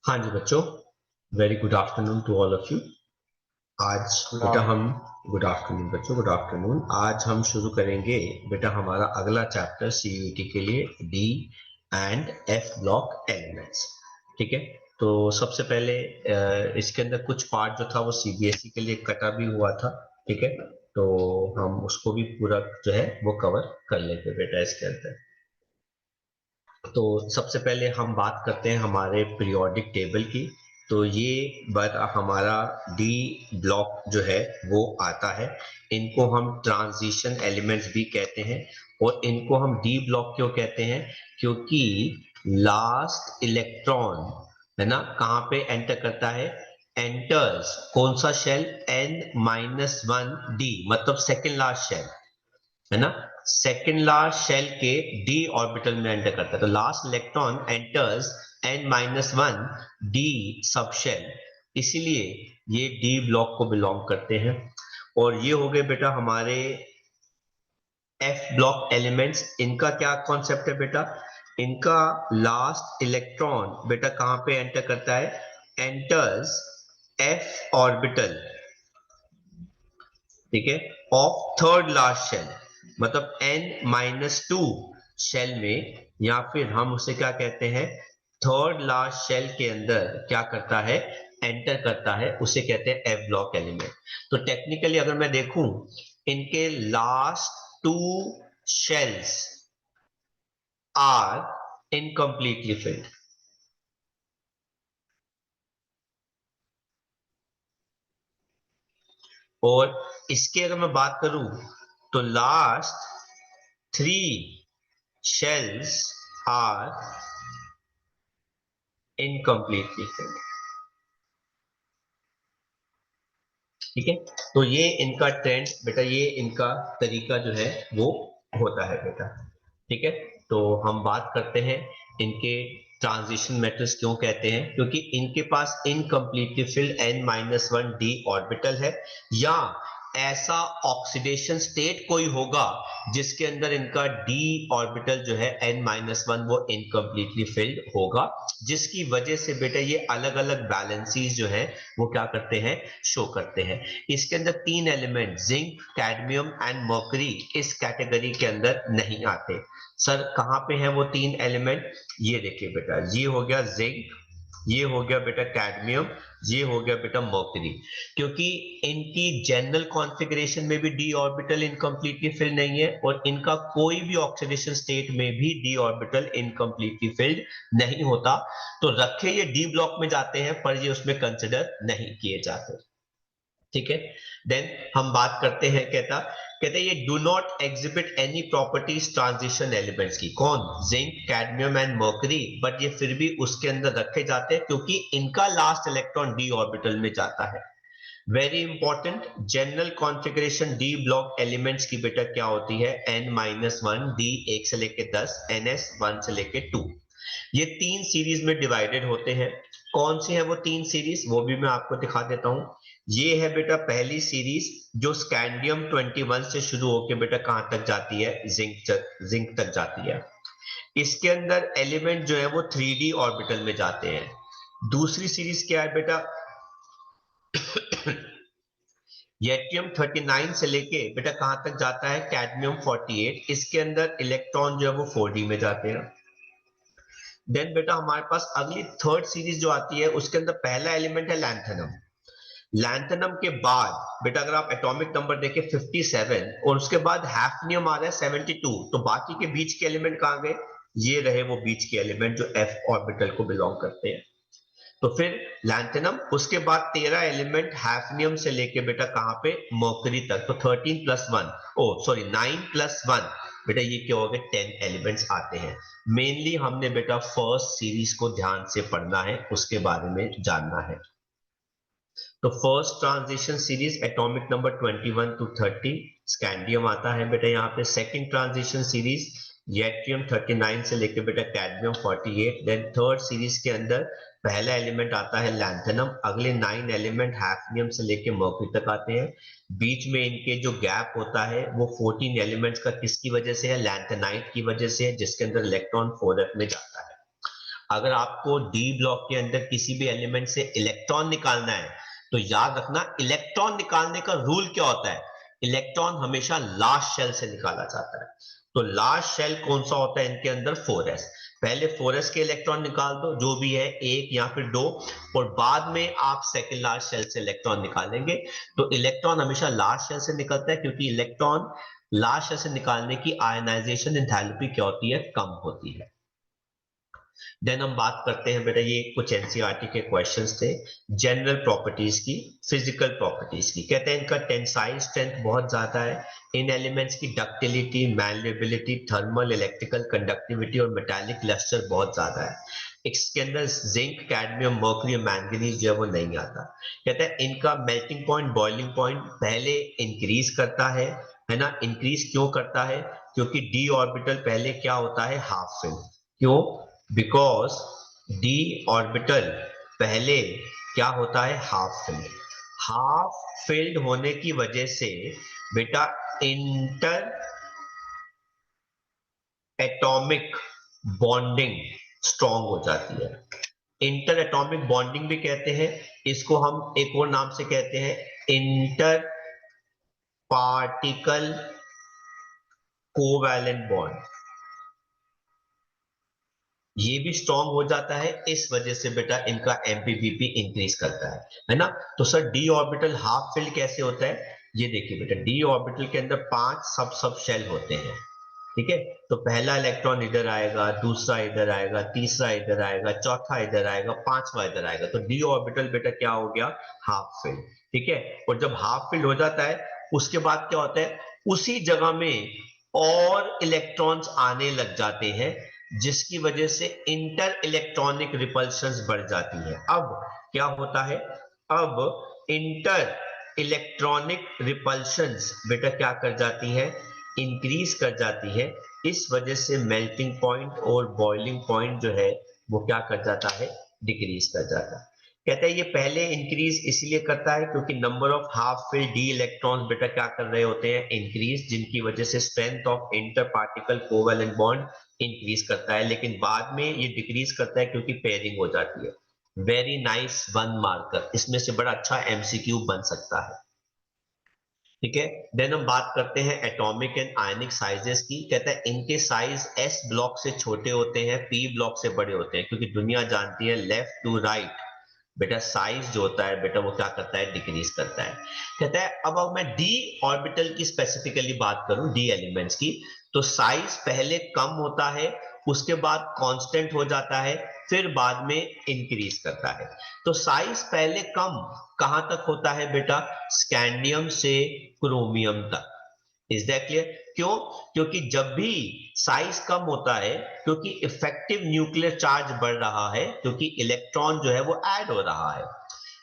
हाँ जी बच्चों, very good afternoon to all of you. आज गुड बेटा हम आफ्टरनून। गुड आफ्टरनून बच्चों, गुड आफ्टरनून। आज हम शुरू करेंगे बेटा हमारा अगला चैप्टर सीयूईटी के लिए D and F block elements. ठीक है। तो सबसे पहले इसके अंदर कुछ पार्ट जो था वो सीबीएसई के लिए कटा भी हुआ था। ठीक है। तो हम उसको भी पूरा जो है वो कवर कर लेंगे बेटा इसके अंदर। तो सबसे पहले हम बात करते हैं हमारे पीरियोडिक टेबल की। तो ये हमारा डी ब्लॉक जो है वो आता है। इनको हम ट्रांजिशन एलिमेंट्स भी कहते हैं। और इनको हम डी ब्लॉक क्यों कहते हैं? क्योंकि लास्ट इलेक्ट्रॉन है ना कहाँ पे एंटर करता है? एंटर्स कौन सा शेल? n-1 डी, मतलब सेकेंड लास्ट शेल, है ना। सेकेंड लास्ट शेल के डी ऑर्बिटल में एंटर करता है। तो last electron enters n-1 D sub shell, इसीलिए ये डी ब्लॉक को बिलोंग करते हैं। और ये हो गए बेटा हमारे एफ ब्लॉक एलिमेंट्स। इनका क्या कॉन्सेप्ट है बेटा? इनका लास्ट इलेक्ट्रॉन बेटा कहां पे एंटर करता है? एंटर्स एफ ऑर्बिटल, ठीक है, ऑफ थर्ड लास्ट शेल, मतलब n-2 शेल में, या फिर हम उसे क्या कहते हैं, थर्ड लास्ट शेल के अंदर क्या करता है? एंटर करता है, उसे कहते हैं एफ ब्लॉक एलिमेंट। तो टेक्निकली अगर मैं देखूं, इनके last two shells are incompletely filled. और इसके अगर मैं बात करूं तो last three shells are incompletely filled। ठीक है। तो ये इनका ट्रेंड बेटा, ये इनका तरीका जो है वो होता है बेटा। ठीक है। तो हम बात करते हैं इनके ट्रांजिशन मैट्रिक्स क्यों कहते हैं? क्योंकि इनके पास incompletely filled n-1 d orbital है, या ऐसा ऑक्सीडेशन स्टेट कोई होगा जिसके अंदर इनका डी ऑर्बिटल जो है n-1 वो इनकम्प्लीटली फिल्ड होगा, जिसकी वजह से बेटा ये अलग अलग बैलेंसीज जो है वो क्या करते हैं? शो करते हैं। इसके अंदर तीन element zinc, cadmium and mercury इस कैटेगरी के अंदर नहीं आते। सर कहां पे हैं वो तीन एलिमेंट? ये देखिए बेटा, ये हो गया जिंक, ये हो गया बेटा कैडमियम, ये हो गया बेटा मर्करी। क्योंकि इनकी जनरल कॉन्फ़िगरेशन में भी डी ऑर्बिटल इनकम्प्लीटली फिल्ड नहीं है, और इनका कोई भी ऑक्सीडेशन स्टेट में भी डी ऑर्बिटल इनकम्प्लीटली फिल्ड नहीं होता। तो रखे ये डी ब्लॉक में जाते हैं, पर ये उसमें कंसिडर नहीं किए जाते। ठीक है। देन हम बात करते हैं, कहता कहते ये do not exhibit any properties transition elements की। कौन? Zinc, cadmium and mercury. But ये फिर भी उसके अंदर रखे जाते हैं क्योंकि इनका लास्ट इलेक्ट्रॉन डी ऑर्बिटल में जाता है। Very important, general configuration D block elements की बेटा क्या होती है? n-1 डी 1 से लेके 10, ns 1 से लेके 2। ये तीन सीरीज में डिवाइडेड होते हैं। कौन सी है वो तीन सीरीज, वो भी मैं आपको दिखा देता हूं। ये है बेटा पहली सीरीज जो स्कैंडियम 21 से शुरू होकर बेटा कहां तक जाती है? जिंक तक जाती है। इसके अंदर एलिमेंट जो है वो 3d ऑर्बिटल में जाते हैं। दूसरी सीरीज क्या है बेटा? येटियम 39 से लेके बेटा कहां तक जाता है? कैडमियम 48। इसके अंदर इलेक्ट्रॉन जो है वो 4d में जाते हैं। देन बेटा हमारे पास अगली थर्ड सीरीज जो आती है, उसके अंदर पहला एलिमेंट है लैंथेनम। लैंथेनम के बाद बेटा अगर आप एटॉमिक नंबर देखें 57, और उसके बाद हैफनियम आ रहा है 72। तो बाकी के बीच के एलिमेंट कहां गए? ये रहे वो बीच के एलिमेंट जो एफ ऑर्बिटल को बिलोंग करते हैं। तो फिर लैंथेनम, उसके बाद 13 एलिमेंट हैफनियम से लेके बेटा कहां पे? मर्करी तक। तो 13 प्लस 1, ओ सॉरी 9 प्लस 1 बेटा ये क्या हो गए? 10 एलिमेंट्स आते हैं। मेनली हमने बेटा फर्स्ट सीरीज को ध्यान से पढ़ना है, उसके बारे में जानना है। तो first transition series atomic number 21 to 30 scandium आता है बेटा यहाँ पे। सेकंड ट्रांजिशन सीरीज येट्रियम 39 से लेके बेटा कैडमियम 48। देन थर्ड सीरीज के अंदर पहला एलिमेंट आता है लैंथेनम, अगले 9 एलिमेंट हैफनियम से लेके मर्क्यूरी तक आते हैं। बीच में इनके जो गैप होता है वो 14 एलिमेंट्स का किसकी वजह से है? लैंथेनाइट की वजह से है, जिसके अंदर इलेक्ट्रॉन 4f में जाता है। अगर आपको डी ब्लॉक के अंदर किसी भी एलिमेंट से इलेक्ट्रॉन निकालना है तो याद रखना इलेक्ट्रॉन निकालने का रूल क्या होता है, इलेक्ट्रॉन हमेशा लास्ट शेल से निकाला जाता है। तो लास्ट शेल कौन सा होता है इनके अंदर, 4s। पहले 4s के इलेक्ट्रॉन निकाल दो जो भी है, एक या फिर दो, और बाद में आप सेकेंड लास्ट शेल से इलेक्ट्रॉन निकालेंगे। तो इलेक्ट्रॉन हमेशा लास्ट शेल से निकलता है क्योंकि इलेक्ट्रॉन लास्ट शेल से निकालने की आयनाइजेशन एंथैल्पी क्या होती है, कम होती है। देन हम बात करते हैं बेटा, ये कुछ एनसीईआरटी के क्वेश्चंस थे जनरल प्रॉपर्टीज की, फिजिकल प्रॉपर्टीज की। कहते हैं इनका टेंसाइल स्ट्रेंथ बहुत ज्यादा है, इन एलिमेंट्स की डक्टिलिटी, मैल्लेबिलिटी, थर्मल, इलेक्ट्रिकल कंडक्टिविटी और मेटालिक लस्टर बहुत ज्यादा है। इसके अंदर जिंक, कैडमियम, मर्क्यूरी, मैंगनीज जो है वो नहीं आता। कहते हैं इनका मेल्टिंग पॉइंट, बॉइलिंग पॉइंट पहले इंक्रीज करता है ना। इंक्रीज क्यों करता है, क्योंकि डी ऑर्बिटल पहले क्या होता है, हाफ फिल। क्यों, बिकॉज डी ऑर्बिटल पहले क्या होता है, हाफ फिल्ड। हाफ फिल्ड होने की वजह से बेटा इंटर एटॉमिक बॉन्डिंग स्ट्रॉन्ग हो जाती है। इंटर एटॉमिक बॉन्डिंग भी कहते हैं इसको, हम एक और नाम से कहते हैं इंटर पार्टिकल कोवैलेंट बॉन्ड। ये भी स्ट्रांग हो जाता है, इस वजह से बेटा इनका एमपीबीपी इंक्रीज करता है ना। तो sir D orbital half filled कैसे होता है, ये देखिए बेटा, डी ऑर्बिटल के अंदर 5 सब शेल होते हैं, ठीक है। तो पहला इलेक्ट्रॉन इधर आएगा, दूसरा इधर आएगा, तीसरा इधर आएगा, चौथा इधर आएगा, पांचवा इधर आएगा। तो डी ऑर्बिटल बेटा क्या हो गया, हाफ फिल्ड, ठीक है। और जब हाफ फिल्ड हो जाता है उसके बाद क्या होता है, उसी जगह में और इलेक्ट्रॉन्स आने लग जाते हैं जिसकी वजह से इंटर इलेक्ट्रॉनिक रिपल्शंस बढ़ जाती है। अब क्या होता है, अब इंटर इलेक्ट्रॉनिक रिपल्शंस बेटा क्या कर जाती है, इंक्रीज कर जाती है। इस वजह से मेल्टिंग पॉइंट और बॉइलिंग पॉइंट जो है वो क्या कर जाता है, डिक्रीज कर जाता है। कहते हैं ये पहले इंक्रीज इसलिए करता है क्योंकि number of half filled D electrons बेटा क्या कर रहे होते हैं, इंक्रीज, जिनकी वजह से strength of inter particle covalent bond increase करता है। लेकिन बाद में ये डिक्रीज करता है क्योंकि पेयरिंग हो जाती है। वेरी नाइस, 1 मार्कर, इसमें से बड़ा अच्छा एमसीक्यू बन सकता है, ठीक है। देन हम बात करते हैं एटॉमिक एंड आयनिक साइजेस की। कहता है इनके साइज एस ब्लॉक से छोटे होते हैं, पी ब्लॉक से बड़े होते हैं, क्योंकि दुनिया जानती है लेफ्ट टू राइट बेटा साइज जो होता है बेटा वो क्या करता है, डिक्रीज करता है। कहता है अब मैं डी ऑर्बिटल की स्पेसिफिकली बात करूं, डी एलिमेंट्स की, तो साइज पहले कम होता है, उसके बाद कांस्टेंट हो जाता है, फिर बाद में इंक्रीज करता है। तो साइज पहले कम कहां तक होता है बेटा, स्कैंडियम से क्रोमियम तक। इज दैट क्लियर, क्यों, क्योंकि जब भी साइज कम होता है, क्योंकि इफेक्टिव न्यूक्लियर चार्ज बढ़ रहा है, क्योंकि इलेक्ट्रॉन जो है वो ऐड हो रहा है।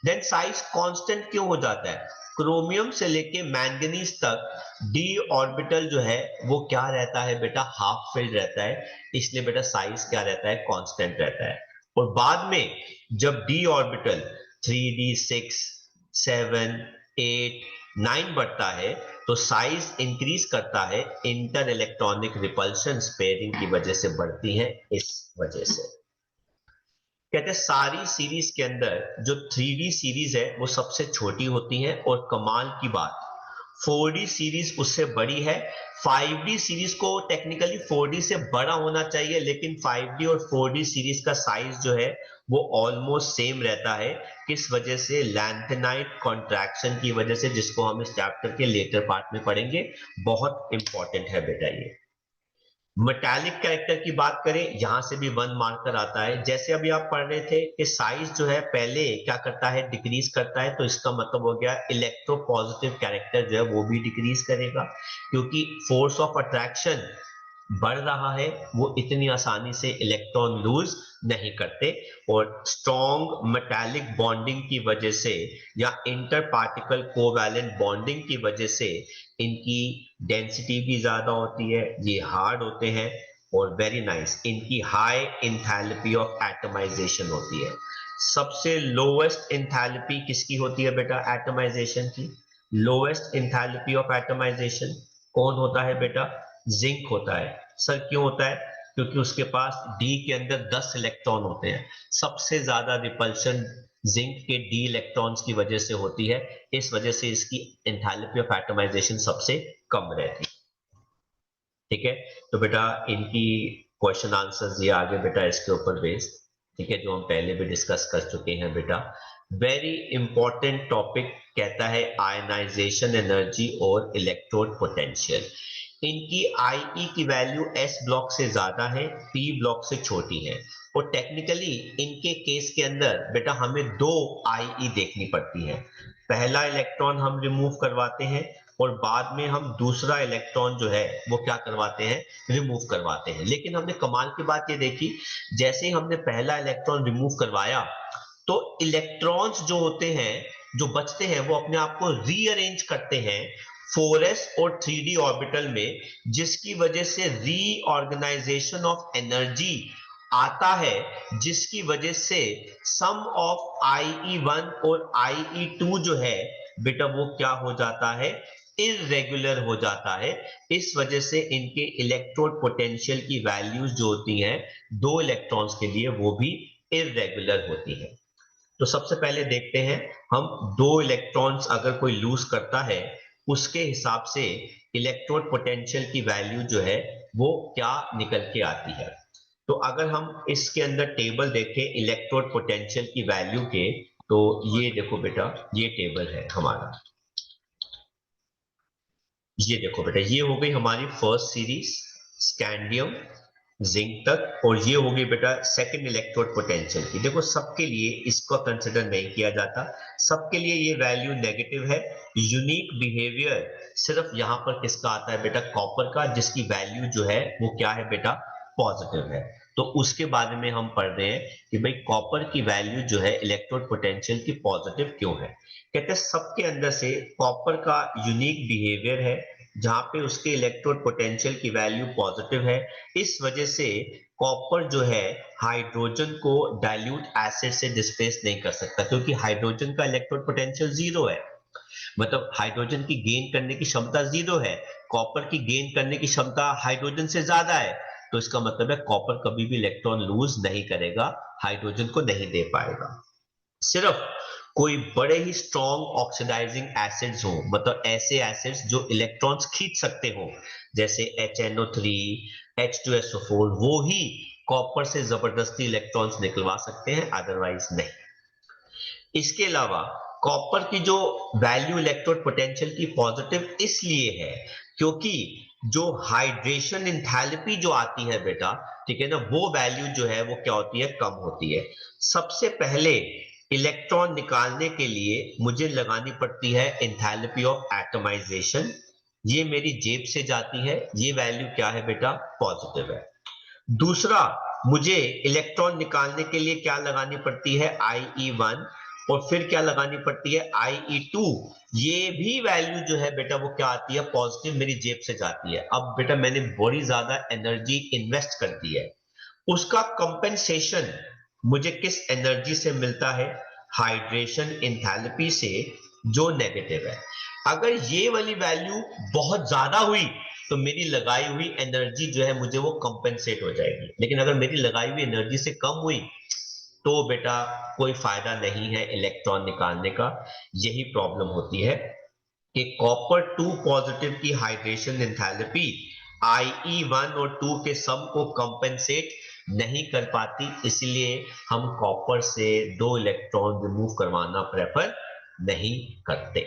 देन साइज कांस्टेंट क्यों हो जाता है, क्रोमियम से लेके मैंगनीज तक डी ऑर्बिटल जो है वो क्या रहता है बेटा, हाफ फिल्ड रहता है, इसलिए बेटा साइज क्या रहता है, कांस्टेंट रहता है। और बाद में जब डी ऑर्बिटल 3d 6 7 8 9 बढ़ता है तो साइज इंक्रीज करता है, इंटर इलेक्ट्रॉनिक रिपल्शन पेयरिंग की वजह से बढ़ती है, इस वजह से। कहते हैं सारी सीरीज के अंदर जो 3D सीरीज है वो सबसे छोटी होती है, और कमाल की बात 4D सीरीज उससे बड़ी है। 5D सीरीज को टेक्निकली 4D से बड़ा होना चाहिए, लेकिन 5D और 4D सीरीज का साइज जो है वो ऑलमोस्ट सेम रहता है। किस वजह से, लैंथेनाइट कॉन्ट्रैक्शन की वजह से, जिसको हम इस चैप्टर के लेटर पार्ट में पढ़ेंगे। बहुत इंपॉर्टेंट है बेटा ये। मेटालिक कैरेक्टर की बात करें, यहां से भी 1 मार्कर आता है। जैसे अभी आप पढ़ रहे थे कि साइज जो है पहले क्या करता है, डिक्रीज करता है, तो इसका मतलब हो गया इलेक्ट्रो पॉजिटिव कैरेक्टर जो है वो भी डिक्रीज करेगा, क्योंकि फोर्स ऑफ अट्रैक्शन बढ़ रहा है, वो इतनी आसानी से इलेक्ट्रॉन लूज नहीं करते। और स्ट्रॉन्ग मेटालिक बॉन्डिंग की वजह से या इंटर पार्टिकल कोवैलेंट बॉन्डिंग की वजह से इनकी डेंसिटी भी ज्यादा होती है, ये हार्ड होते हैं, और वेरी नाइस, इनकी हाई इंथैल्पी ऑफ एटमाइजेशन होती है। सबसे लोएस्ट इंथैल्पी किसकी होती है बेटा, एटमाइजेशन की। लोएस्ट इंथैल्पी ऑफ एटमाइजेशन कौन होता है बेटा, जिंक होता है। सर क्यों होता है, क्योंकि उसके पास डी के अंदर 10 इलेक्ट्रॉन होते हैं। सबसे ज्यादा रिपल्शन जिंक के डी इलेक्ट्रॉन्स की वजह से होती है, इस वजह से इसकी एंथैल्पी ऑफ एटमाइजेशन सबसे कम रहती है। ठीक है, तो बेटा इनकी क्वेश्चन आंसर्स ये आगे बेटा इसके ऊपर बेस्ड, ठीक है, जो हम पहले भी डिस्कस कर चुके हैं बेटा। वेरी इंपॉर्टेंट टॉपिक कहता है आयनाइजेशन एनर्जी और इलेक्ट्रोड पोटेंशियल। इनकी आईई की वैल्यू एस ब्लॉक से ज्यादा है, पी ब्लॉक से छोटी है, और टेक्निकली इनके केस के अंदर बेटा हमें दो आईई देखनी पड़ती है। पहला इलेक्ट्रॉन हम रिमूव करवाते हैं और बाद में हम दूसरा इलेक्ट्रॉन जो है वो क्या करवाते हैं, रिमूव करवाते हैं। लेकिन हमने कमाल की बात ये देखी, जैसे ही हमने पहला इलेक्ट्रॉन रिमूव करवाया तो इलेक्ट्रॉन्स जो होते हैं, जो बचते हैं, वो अपने आप को रीअरेंज करते हैं 4s और 3d ऑर्बिटल में, जिसकी वजह से रीऑर्गेनाइजेशन ऑफ एनर्जी आता है, जिसकी वजह से सम ऑफ IE1 और IE2 जो है बेटा वो क्या हो जाता है, इरेगुलर हो जाता है। इस वजह से इनके इलेक्ट्रोड पोटेंशियल की वैल्यूज जो होती हैं दो इलेक्ट्रॉन्स के लिए वो भी इरेगुलर होती है। तो सबसे पहले देखते हैं हम, दो इलेक्ट्रॉन्स अगर कोई लूज करता है उसके हिसाब से इलेक्ट्रोड पोटेंशियल की वैल्यू जो है वो क्या निकल के आती है। तो अगर हम इसके अंदर टेबल देखें इलेक्ट्रोड पोटेंशियल की वैल्यू के, तो ये देखो बेटा ये टेबल है हमारा, ये देखो बेटा ये हो गई हमारी फर्स्ट सीरीज स्कैंडियम जिंक तक, और ये हो गई बेटा सेकंड इलेक्ट्रोड पोटेंशियल की। देखो सबके लिए इसको कंसिडर नहीं किया जाता, सबके लिए ये वैल्यू नेगेटिव है। यूनिक बिहेवियर सिर्फ यहां पर किसका आता है बेटा, कॉपर का, जिसकी वैल्यू जो है वो क्या है बेटा, पॉजिटिव है। तो उसके बारे में हम पढ़ रहे हैं कि भाई कॉपर की वैल्यू जो है इलेक्ट्रोड पोटेंशियल की पॉजिटिव क्यों है। कहते हैं सबके अंदर से कॉपर का यूनिक बिहेवियर है जहां पे उसके इलेक्ट्रोड पोटेंशियल की वैल्यू पॉजिटिव है। इस वजह से कॉपर जो है हाइड्रोजन को डाइल्यूट एसिड से डिस्प्लेस नहीं कर सकता, क्योंकि हाइड्रोजन का इलेक्ट्रोड पोटेंशियल जीरो है, मतलब हाइड्रोजन की गेन करने की क्षमता जीरो है, कॉपर की गेन करने की क्षमता हाइड्रोजन से ज्यादा है। तो इसका मतलब है कॉपर कभी भी इलेक्ट्रॉन लूज नहीं करेगा, हाइड्रोजन को नहीं दे पाएगा। सिर्फ कोई बड़े ही स्ट्रॉन्ग ऑक्सीडाइजिंग एसिड्स हो, मतलब ऐसे एसिड्स जो इलेक्ट्रॉन्स खींच सकते हो, जैसे HNO3, H2SO4, वो ही कॉपर से जबरदस्ती इलेक्ट्रॉन्स निकलवा सकते हैं, अदरवाइज नहीं। इसके अलावा कॉपर की जो वैल्यू इलेक्ट्रोड पोटेंशियल की पॉजिटिव इसलिए है क्योंकि जो हाइड्रेशन इंथैल्पी जो आती है बेटा, ठीक है ना, वो वैल्यू जो है वो क्या होती है, कम होती है। सबसे पहले इलेक्ट्रॉन निकालने के लिए मुझे लगानी पड़ती है इंथैल्पी ऑफ एटमाइजेशन, ये मेरी जेब से जाती है, ये वैल्यू क्या है बेटा, पॉजिटिव है। दूसरा, मुझे इलेक्ट्रॉन निकालने के लिए क्या लगानी पड़ती है, IE1, और फिर क्या लगानी पड़ती है, IE2। ये भी वैल्यू जो है बेटा वो क्या आती है, पॉजिटिव, मेरी जेब से जाती है। अब बेटा मैंने बड़ी ज्यादा एनर्जी इन्वेस्ट कर दी है, उसका कंपेंसेशन मुझे किस एनर्जी से मिलता है, हाइड्रेशन इंथैल्पी से, जो नेगेटिव है। अगर ये वाली वैल्यू बहुत ज्यादा हुई तो मेरी लगाई हुई एनर्जी जो है मुझे वो कंपेंसेट हो जाएगी, लेकिन अगर मेरी लगाई हुई एनर्जी से कम हुई तो बेटा कोई फायदा नहीं है इलेक्ट्रॉन निकालने का। यही प्रॉब्लम होती है कि कॉपर 2 पॉजिटिव की हाइड्रेशन एंथैल्पी IE1 और 2 के सम को कंपेंसेट नहीं कर पाती, इसलिए हम कॉपर से दो इलेक्ट्रॉन रिमूव करवाना प्रेफर नहीं करते।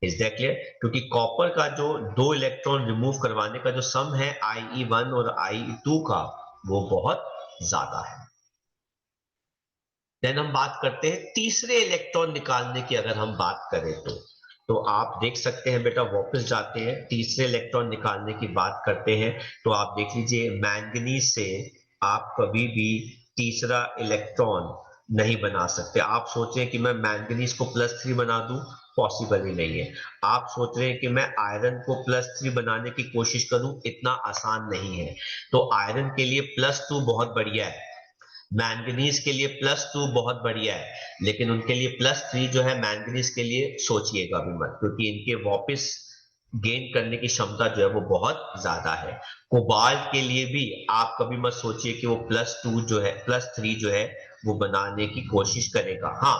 Is that clear? क्योंकि कॉपर का जो दो इलेक्ट्रॉन रिमूव करवाने का जो सम है IE1 और IE2 का, वो बहुत ज्यादा है। देन हम बात करते हैं तीसरे इलेक्ट्रॉन निकालने की, अगर हम बात करें तो आप देख सकते हैं बेटा, वापस जाते हैं तीसरे इलेक्ट्रॉन निकालने की बात करते हैं, तो आप देख लीजिए मैंगनीज से आप कभी भी तीसरा इलेक्ट्रॉन नहीं बना सकते। आप सोच रहे हैं कि मैं मैंगनीज को +3 बना दूं, पॉसिबल ही नहीं है। आप सोच रहे हैं कि मैं आयरन को +3 बनाने की कोशिश करूं, इतना आसान नहीं है। तो आयरन के लिए +2 बहुत बढ़िया है, मैंगनीज के लिए +2 बहुत बढ़िया है, लेकिन उनके लिए +3 जो है मैंगनीज के लिए सोचिएगा भी मत, क्योंकि इनके वापस गेन करने की क्षमता जो है वो बहुत ज्यादा है। कोबाल्ट के लिए भी आप कभी मत सोचिए कि वो +2 जो है +3 जो है वो बनाने की कोशिश करेगा। हाँ,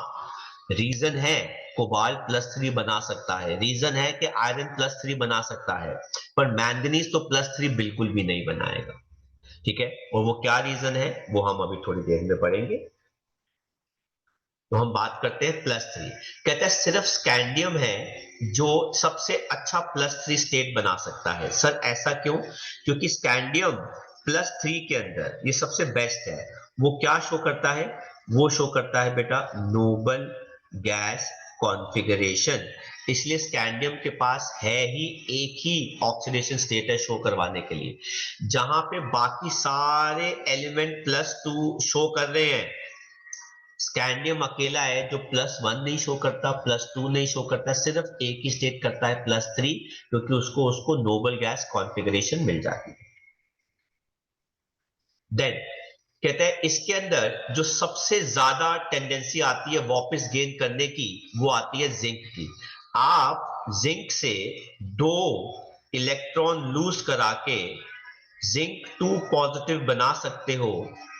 रीजन है, कोबाल्ट +3 बना सकता है, रीजन है कि आयरन +3 बना सकता है, पर मैंगनीज तो +3 बिल्कुल भी नहीं बनाएगा। ठीक है, और वो क्या रीजन है वो हम अभी थोड़ी देर में पढ़ेंगे। तो हम बात करते हैं +3। कहता है सिर्फ स्कैंडियम है जो सबसे अच्छा +3 स्टेट बना सकता है। सर ऐसा क्यों? क्योंकि स्कैंडियम +3 के अंदर ये सबसे बेस्ट है। वो क्या शो करता है? वो शो करता है बेटा नोबल गैस कॉन्फ़िगरेशन। इसलिए स्कैंडियम के पास है ही एक ही ऑक्सीडेशन स्टेट है शो करवाने के लिए। जहां पे बाकी सारे एलिमेंट +2 शो कर रहे हैं, स्कैंडियम अकेला है जो +1 नहीं शो करता, +2 नहीं शो करता, सिर्फ एक ही स्टेट करता है +3, क्योंकि उसको उसको नोबल गैस कॉन्फ़िगरेशन मिल जाती है। देन कहते हैं इसके अंदर जो सबसे ज्यादा टेंडेंसी आती है वापस गेन करने की, वो आती है जिंक की। आप जिंक से 2 इलेक्ट्रॉन लूज करा के जिंक 2 पॉजिटिव बना सकते हो,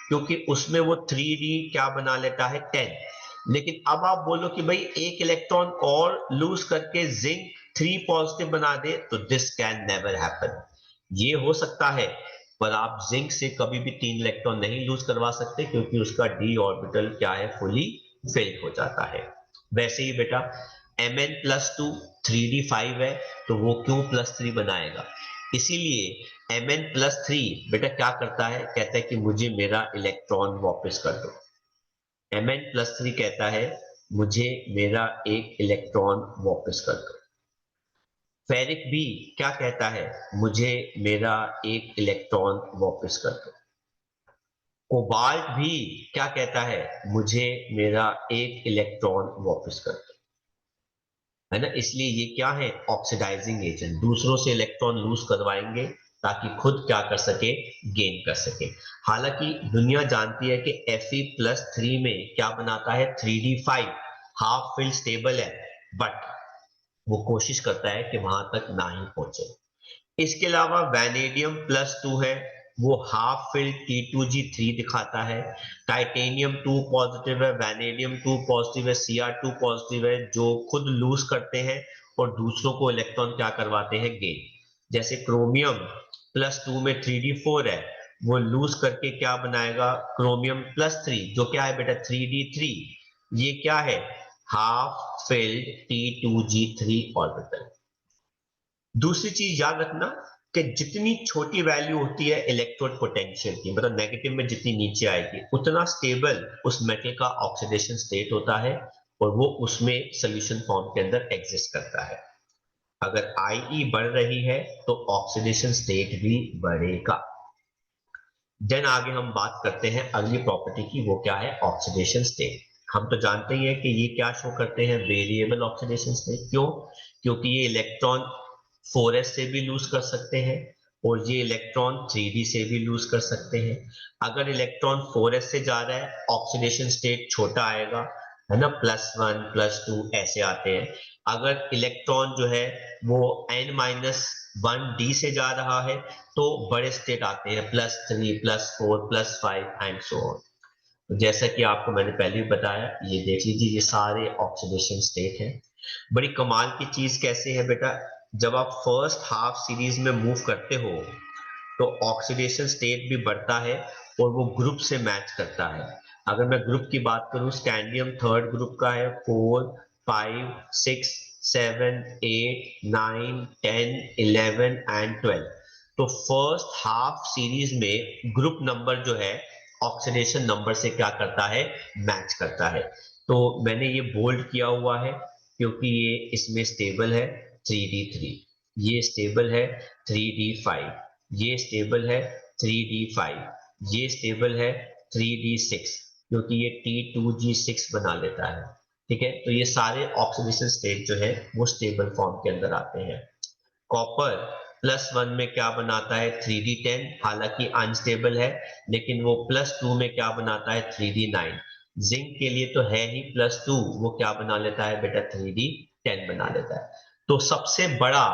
क्योंकि उसमें वो 3D क्या बना लेता है 10। लेकिन अब आप बोलो कि भाई एक इलेक्ट्रॉन और लूज करके जिंक 3 पॉजिटिव बना दे, तो दिस कैन नेवर हैपन। ये हो सकता है, पर आप जिंक से कभी भी 3 इलेक्ट्रॉन नहीं लूज करवा सकते, क्योंकि उसका डी ऑर्बिटल क्या है, फुली फिल्ड हो जाता है। वैसे ही बेटा Mn+2 3d5 है, तो वो क्यों +3 बनाएगा? इसीलिए Mn+3 बेटा क्या करता है, कहता है कि मुझे मेरा इलेक्ट्रॉन वापस कर दो। Mn+3 कहता है मुझे मेरा एक इलेक्ट्रॉन वापस कर दो। फेरिक भी क्या कहता है, मुझे मेरा एक इलेक्ट्रॉन वापस कर दो। कोबाल्ट भी क्या कहता है, मुझे मेरा एक इलेक्ट्रॉन वापस कर दो। है ना, इसलिए ये क्या है, ऑक्सीडाइजिंग एजेंट, दूसरों से इलेक्ट्रॉन लूज करवाएंगे ताकि खुद क्या कर सके, गेन कर सके। हालांकि दुनिया जानती है कि Fe+3 में क्या बनाता है, 3d5 हाफ फिल्ड स्टेबल है, बट वो कोशिश करता है कि वहां तक ना ही पहुंचे। इसके अलावा वैनेडियम+2 है, वो हाफ फिल्ड T2G3 दिखाता है। टाइटेनियम 2 पॉजिटिव है, वैनेडियम 2 पॉजिटिव है, Cr2 पॉजिटिव है, जो खुद लूज करते हैं और दूसरों को इलेक्ट्रॉन क्या करवाते हैं, गेन। जैसे क्रोमियम+2 में 3d4 है, वो लूज करके क्या बनाएगा, क्रोमियम+3, जो क्या है बेटा 3d3। ये क्या है, हाफ फिल्ड T2G3 ऑर्बिटल। दूसरी चीज याद रखना कि जितनी छोटी वैल्यू होती है इलेक्ट्रोड पोटेंशियल की, मतलब नेगेटिव में जितनी नीचे आएगी, उतना स्टेबल उस मेटल का ऑक्सीडेशन स्टेट होता है, और वो उसमें सोल्यूशन फॉर्म के अंदर एग्जिस्ट करता है। अगर IE बढ़ रही है तो ऑक्सीडेशन स्टेट भी बढ़ेगा। देन आगे हम बात करते हैं अगली प्रॉपर्टी की, वो क्या है, ऑक्सीडेशन स्टेट। हम तो जानते ही हैं कि ये क्या शो करते हैं, वेरिएबल ऑक्सीडेशन स्टेट। क्यों? क्योंकि ये इलेक्ट्रॉन 4s से भी लूज कर सकते हैं, और ये इलेक्ट्रॉन 3d से भी लूज कर सकते हैं। अगर इलेक्ट्रॉन 4s से जा रहा है, ऑक्सीडेशन स्टेट छोटा आएगा, है ना, +1 +2 ऐसे आते हैं। अगर इलेक्ट्रॉन जो है वो n-1d से जा रहा है, तो बड़े स्टेट आते हैं, +3 +4 +5 एंड सो ऑन। जैसा कि आपको मैंने पहले भी बताया, ये देख लीजिए, ये सारे ऑक्सीडेशन स्टेट हैं। बड़ी कमाल की चीज कैसे है बेटा, जब आप फर्स्ट हाफ सीरीज में मूव करते हो, तो ऑक्सीडेशन स्टेट भी बढ़ता है, और वो ग्रुप से मैच करता है। अगर मैं ग्रुप की बात करूं, स्कैंडियम थर्ड ग्रुप का है, 4 5 6 7 8 9 10 11 एंड 12। तो फर्स्ट हाफ सीरीज में ग्रुप नंबर जो है ऑक्सीडेशन नंबर से क्या करता है, मैच करता है। तो मैंने ये बोल्ड किया हुआ है, क्योंकि ये इसमें स्टेबल है 3d3, ये स्टेबल है 3d5, ये स्टेबल है 3d5, ये स्टेबल है 3d6, क्योंकि ये T2G6 बना लेता है। ठीक है, तो ये सारे ऑक्सीडेशन स्टेट जो है वो स्टेबल फॉर्म के अंदर आते हैं। कॉपर +1 में क्या बनाता है, 3d10, हालांकि अनस्टेबल है, लेकिन वो +2 में क्या बनाता है, 3d9। जिंक के लिए तो है ही +2, वो क्या बना लेता है बेटा, 3d10 बना लेता है। तो सबसे बड़ा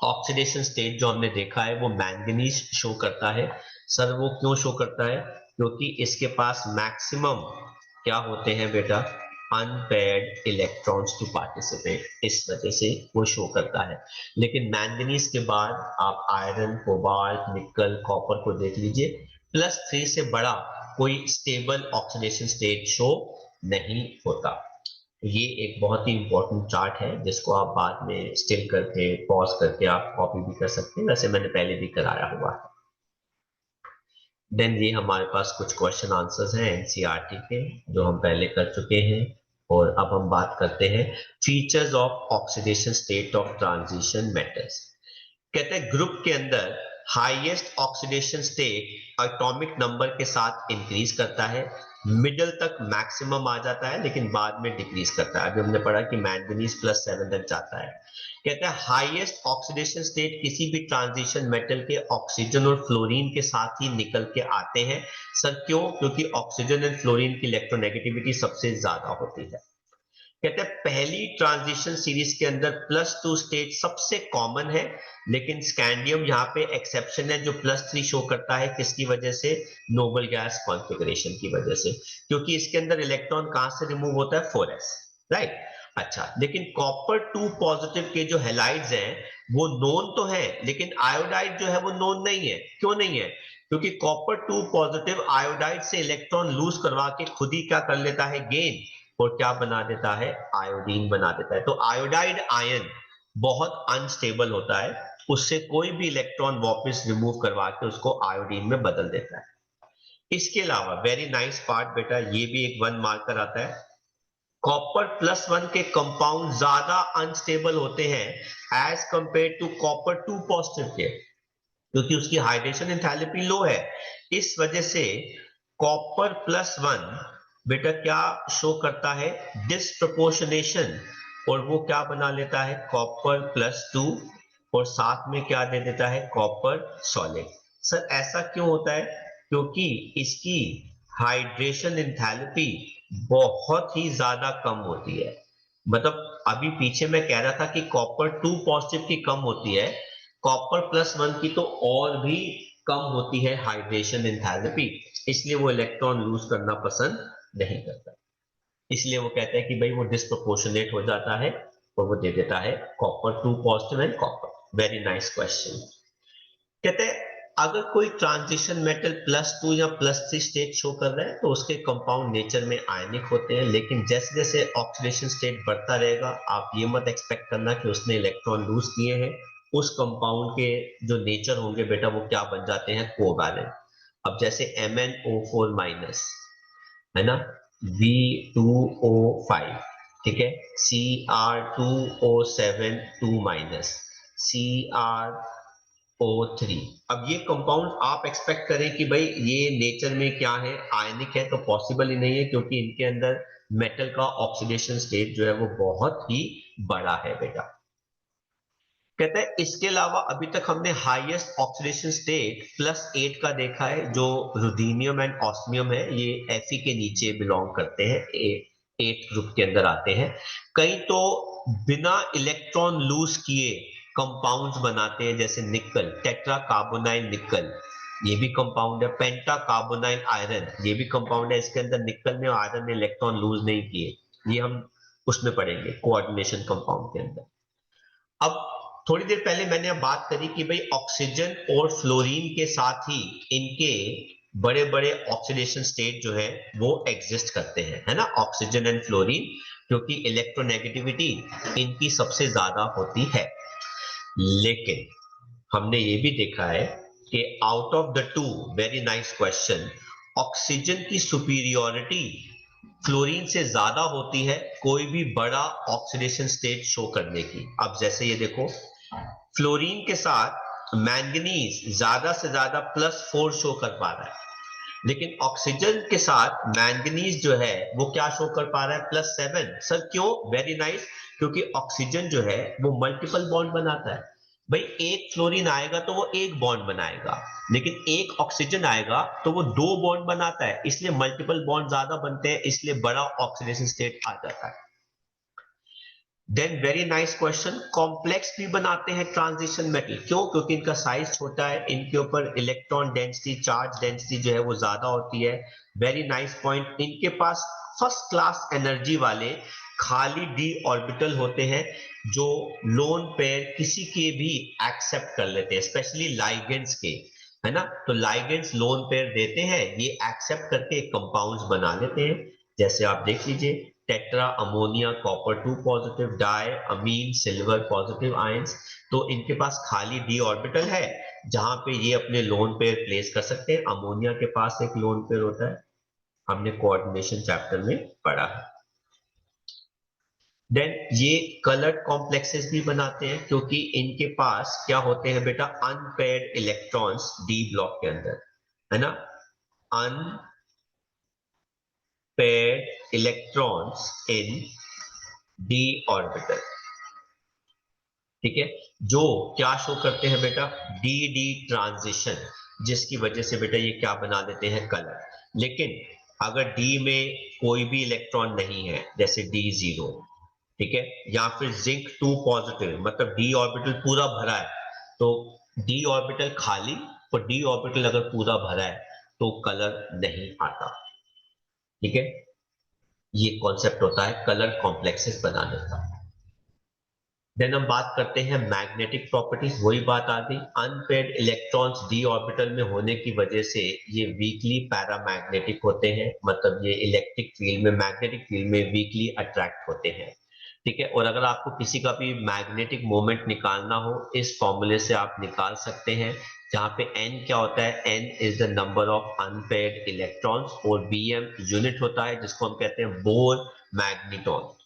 ऑक्सीडेशन स्टेट जो हमने देखा है वो मैंगनीज शो करता है। सर वो क्यों शो करता है? क्योंकि इसके पास मैक्सिमम क्या होते हैं बेटा, अनपेयर्ड इलेक्ट्रॉन्स टू पार्टिसिपेट, इस वजह से वो शो करता है। लेकिन मैंगनीज के बाद आप आयरन, कोबाल्ट, निकल, कॉपर को देख लीजिए, +3 से बड़ा कोई स्टेबल ऑक्सीडेशन स्टेट शो नहीं होता। ये एक बहुत ही इंपॉर्टेंट चार्ट है जिसको आप बाद में स्टिल करके पॉज करके आप कॉपी भी कर सकते हैं, वैसे मैंने पहले भी कराया हुआ है। देन ये हमारे पास कुछ क्वेश्चन आंसर्स हैं एनसीईआरटी के जो हम पहले कर चुके हैं। और अब हम बात करते हैं features of oxidation state of transition metals. कहते हैं ग्रुप के अंदर highest oxidation state atomic number के साथ इंक्रीज करता है, मिडल तक मैक्सिमम आ जाता है लेकिन बाद में डिक्रीज करता है। अभी हमने पढ़ा कि मैंगनीज +7 तक जाता है। कहते हैं हाईएस्ट ऑक्सीडेशन स्टेट किसी भी ट्रांजिशन मेटल के ऑक्सीजन और फ्लोरीन के साथ ही निकल के आते हैं। सर क्यों? क्योंकि ऑक्सीजन एंड फ्लोरीन की इलेक्ट्रोनेगेटिविटी सबसे ज्यादा होती है। कहते हैं पहली ट्रांजिशन सीरीज के अंदर +2 स्टेट सबसे कॉमन है, लेकिन स्कैंडियम यहाँ पे एक्सेप्शन है जो +3 शो करता है। किसकी वजह से? नोबल गैस कॉन्फ़िगरेशन की वजह से, क्योंकि इसके अंदर इलेक्ट्रॉन कहां से रिमूव होता है? 4s, right. अच्छा, लेकिन कॉपर 2 पॉजिटिव के जो हेलाइड्स हैं वो नोन तो है, लेकिन आयोडाइड जो है वो नोन नहीं है। क्यों नहीं है? क्योंकि कॉपर 2 पॉजिटिव आयोडाइड से इलेक्ट्रॉन लूज करवा के खुद ही क्या कर लेता है? गेन, और क्या बना देता है? आयोडीन बना देता है। तो आयोडाइड आयन बहुत अनस्टेबल होता है, उससे कोई भी इलेक्ट्रॉन वापस रिमूव करवा के उसको आयोडीन में बदल देता है। इसके अलावा वेरी नाइस पार्ट बेटा, ये भी एक 1 मार्कर आता है, कॉपर +1 के कंपाउंड ज्यादा अनस्टेबल होते हैं as compare to copper 2 positive के, क्योंकि उसकी हाइड्रेशन एंथैल्पी लो है। इस वजह से कॉपर +1 बेटा क्या शो करता है? डिस्प्रपोर्शनेशन, और वो क्या बना लेता है? कॉपर +2, और साथ में क्या दे देता है? Copper solid. सर ऐसा क्यों होता है? क्योंकि इसकी हाइड्रेशन एंथैल्पी बहुत ही ज्यादा कम होती है। मतलब अभी पीछे मैं कह रहा था कि कॉपर 2 पॉजिटिव की कम होती है, कॉपर +1 की तो और भी कम होती है हाइड्रेशन एंथैल्पी, इसलिए वो इलेक्ट्रॉन लूज करना पसंद नहीं करता। इसलिए वो कहते हैं कि भाई वो डिस्प्रोपोर्शनेट हो जाता है और वो दे देता है copper 2 positive and copper. Very nice question. कहते हैं अगर कोई ट्रांजिशन मेटल +2 या +3 स्टेट शो कर रहा है तो उसके कंपाउंड नेचर में आयनिक होते हैं, लेकिन जैसे जैसे ऑक्सीडेशन स्टेट बढ़ता रहेगा आप ये मत एक्सपेक्ट करना कि उसने इलेक्ट्रॉन लूज किए हैं। उस कंपाउंड के जो नेचर होंगे बेटा वो क्या बन जाते हैं? कोवैलेंट। अब जैसे MnO4- है ना, V2O5, ठीक है, Cr2O7 2-, Cr O3। अब ये कंपाउंड आप एक्सपेक्ट करें कि भाई ये नेचर में क्या है? आयनिक है, तो पॉसिबल ही नहीं है, क्योंकि इनके अंदर मेटल का ऑक्सीडेशन स्टेट जो है वो बहुत ही बड़ा है बेटा। कहते हैं इसके अलावा अभी तक हमने हाईएस्ट ऑक्सीडेशन स्टेट +8 का देखा है, जो रुदीनियम एंड ऑस्मियम है, ये Fe के नीचे बिलोंग करते हैं, 8 ग्रुप के अंदर आते हैं। कई तो बिना इलेक्ट्रॉन लूज किए कंपाउंड्स बनाते हैं, जैसे निकल, टेट्रा कार्बोनाइल निकल, ये भी कंपाउंड है। पेंटा कार्बोनाइल आयरन, ये भी कंपाउंड है, इसके अंदर निकल ने और आयरन ने इलेक्ट्रॉन लूज नहीं किए, ये हम उसमें पढ़ेंगे कोऑर्डिनेशन कंपाउंड के अंदर। अब थोड़ी देर पहले मैंने अब बात करी कि भाई ऑक्सीजन और फ्लोरीन के साथ ही इनके बड़े बड़े ऑक्सीडेशन स्टेट जो है वो एग्जिस्ट करते हैं, है ना, ऑक्सीजन एंड फ्लोरीन, क्योंकि इलेक्ट्रोनेगेटिविटी इनकी सबसे ज्यादा होती है। लेकिन हमने ये भी देखा है कि out of the two, very nice question, oxygen की सुपीरियोरिटी फ्लोरीन से ज्यादा होती है कोई भी बड़ा ऑक्सीडेशन स्टेट शो करने की। अब जैसे ये देखो, फ्लोरीन के साथ मैंगनीज ज्यादा से ज्यादा +4 शो कर पा रहा है, लेकिन ऑक्सीजन के साथ मैंगनीज जो है वो क्या शो कर पा रहा है? +7। सर क्यों? वेरी नाइस, क्योंकि ऑक्सीजन जो है वो मल्टीपल बॉन्ड बनाता है। भाई एक फ्लोरीन आएगा तो वो एक बॉन्ड बनाएगा, लेकिन एक ऑक्सीजन आएगा तो वो 2 बॉन्ड बनाता है, इसलिए मल्टीपल बॉन्ड ज्यादा बनते हैं, इसलिए बड़ा ऑक्सीडेशन स्टेट आ जाता है। Then very nice question, complex भी बनाते हैं ट्रांजिशन मेटल, क्यों? क्योंकि इनका साइज छोटा है, इनके ऊपर इलेक्ट्रॉन डेंसिटी, चार्ज डेंसिटी जो है वो ज्यादा होती है। वेरी नाइस पॉइंट, इनके पास फर्स्ट क्लास एनर्जी वाले खाली डी ऑर्बिटल होते हैं जो लोन पेयर किसी के भी एक्सेप्ट कर लेते हैं, स्पेशली लाइगेंड्स के, है ना। तो लाइगेंड्स लोन पेयर देते हैं, ये एक्सेप्ट करके एक कंपाउंड्स बना लेते हैं। जैसे आप देख लीजिए, tetra ammonia copper 2 positive, di amine silver positive ions. तो इनके पास खाली डी ऑर्बिटल है जहां पे ये अपने लोन पेयर प्लेस कर सकते हैं। अमोनिया के पास एक लोन पेयर होता है, हमने कोऑर्डिनेशन चैप्टर में पढ़ा है। देन ये कलर्ड कॉम्प्लेक्सेस भी बनाते हैं क्योंकि इनके पास क्या होते हैं बेटा, अनपेयर्ड इलेक्ट्रॉन्स डी ब्लॉक के अंदर, है ना, अनपेयर्ड इलेक्ट्रॉन्स इन डी ऑर्बिटल, ठीक है, जो क्या शो करते हैं बेटा, डी डी ट्रांजिशन, जिसकी वजह से बेटा ये क्या बना देते हैं, कलर। लेकिन अगर डी में कोई भी इलेक्ट्रॉन नहीं है, जैसे डी जीरो, ठीक है, या फिर जिंक 2 पॉजिटिव, मतलब डी ऑर्बिटल पूरा भरा है, तो डी ऑर्बिटल खाली और डी ऑर्बिटल अगर पूरा भरा है तो कलर नहीं आता, ठीक है। ये कॉन्सेप्ट होता है कलर कॉम्प्लेक्सेस बनाने का। देन हम बात करते हैं मैग्नेटिक प्रॉपर्टीज, वही बात आ गई, अनपेयर्ड इलेक्ट्रॉन्स डी ऑर्बिटल में होने की वजह से ये वीकली पैरामैग्नेटिक होते हैं, मतलब ये इलेक्ट्रिक फील्ड में, मैग्नेटिक फील्ड में वीकली अट्रैक्ट होते हैं, ठीक है। और अगर आपको किसी का भी मैग्नेटिक मोमेंट निकालना हो, इस फॉर्मूले से आप निकाल सकते हैं, जहां पे n क्या होता है, n is the number of unpaired electrons, और bm यूनिट होता है जिसको हम कहते हैं bore magneton.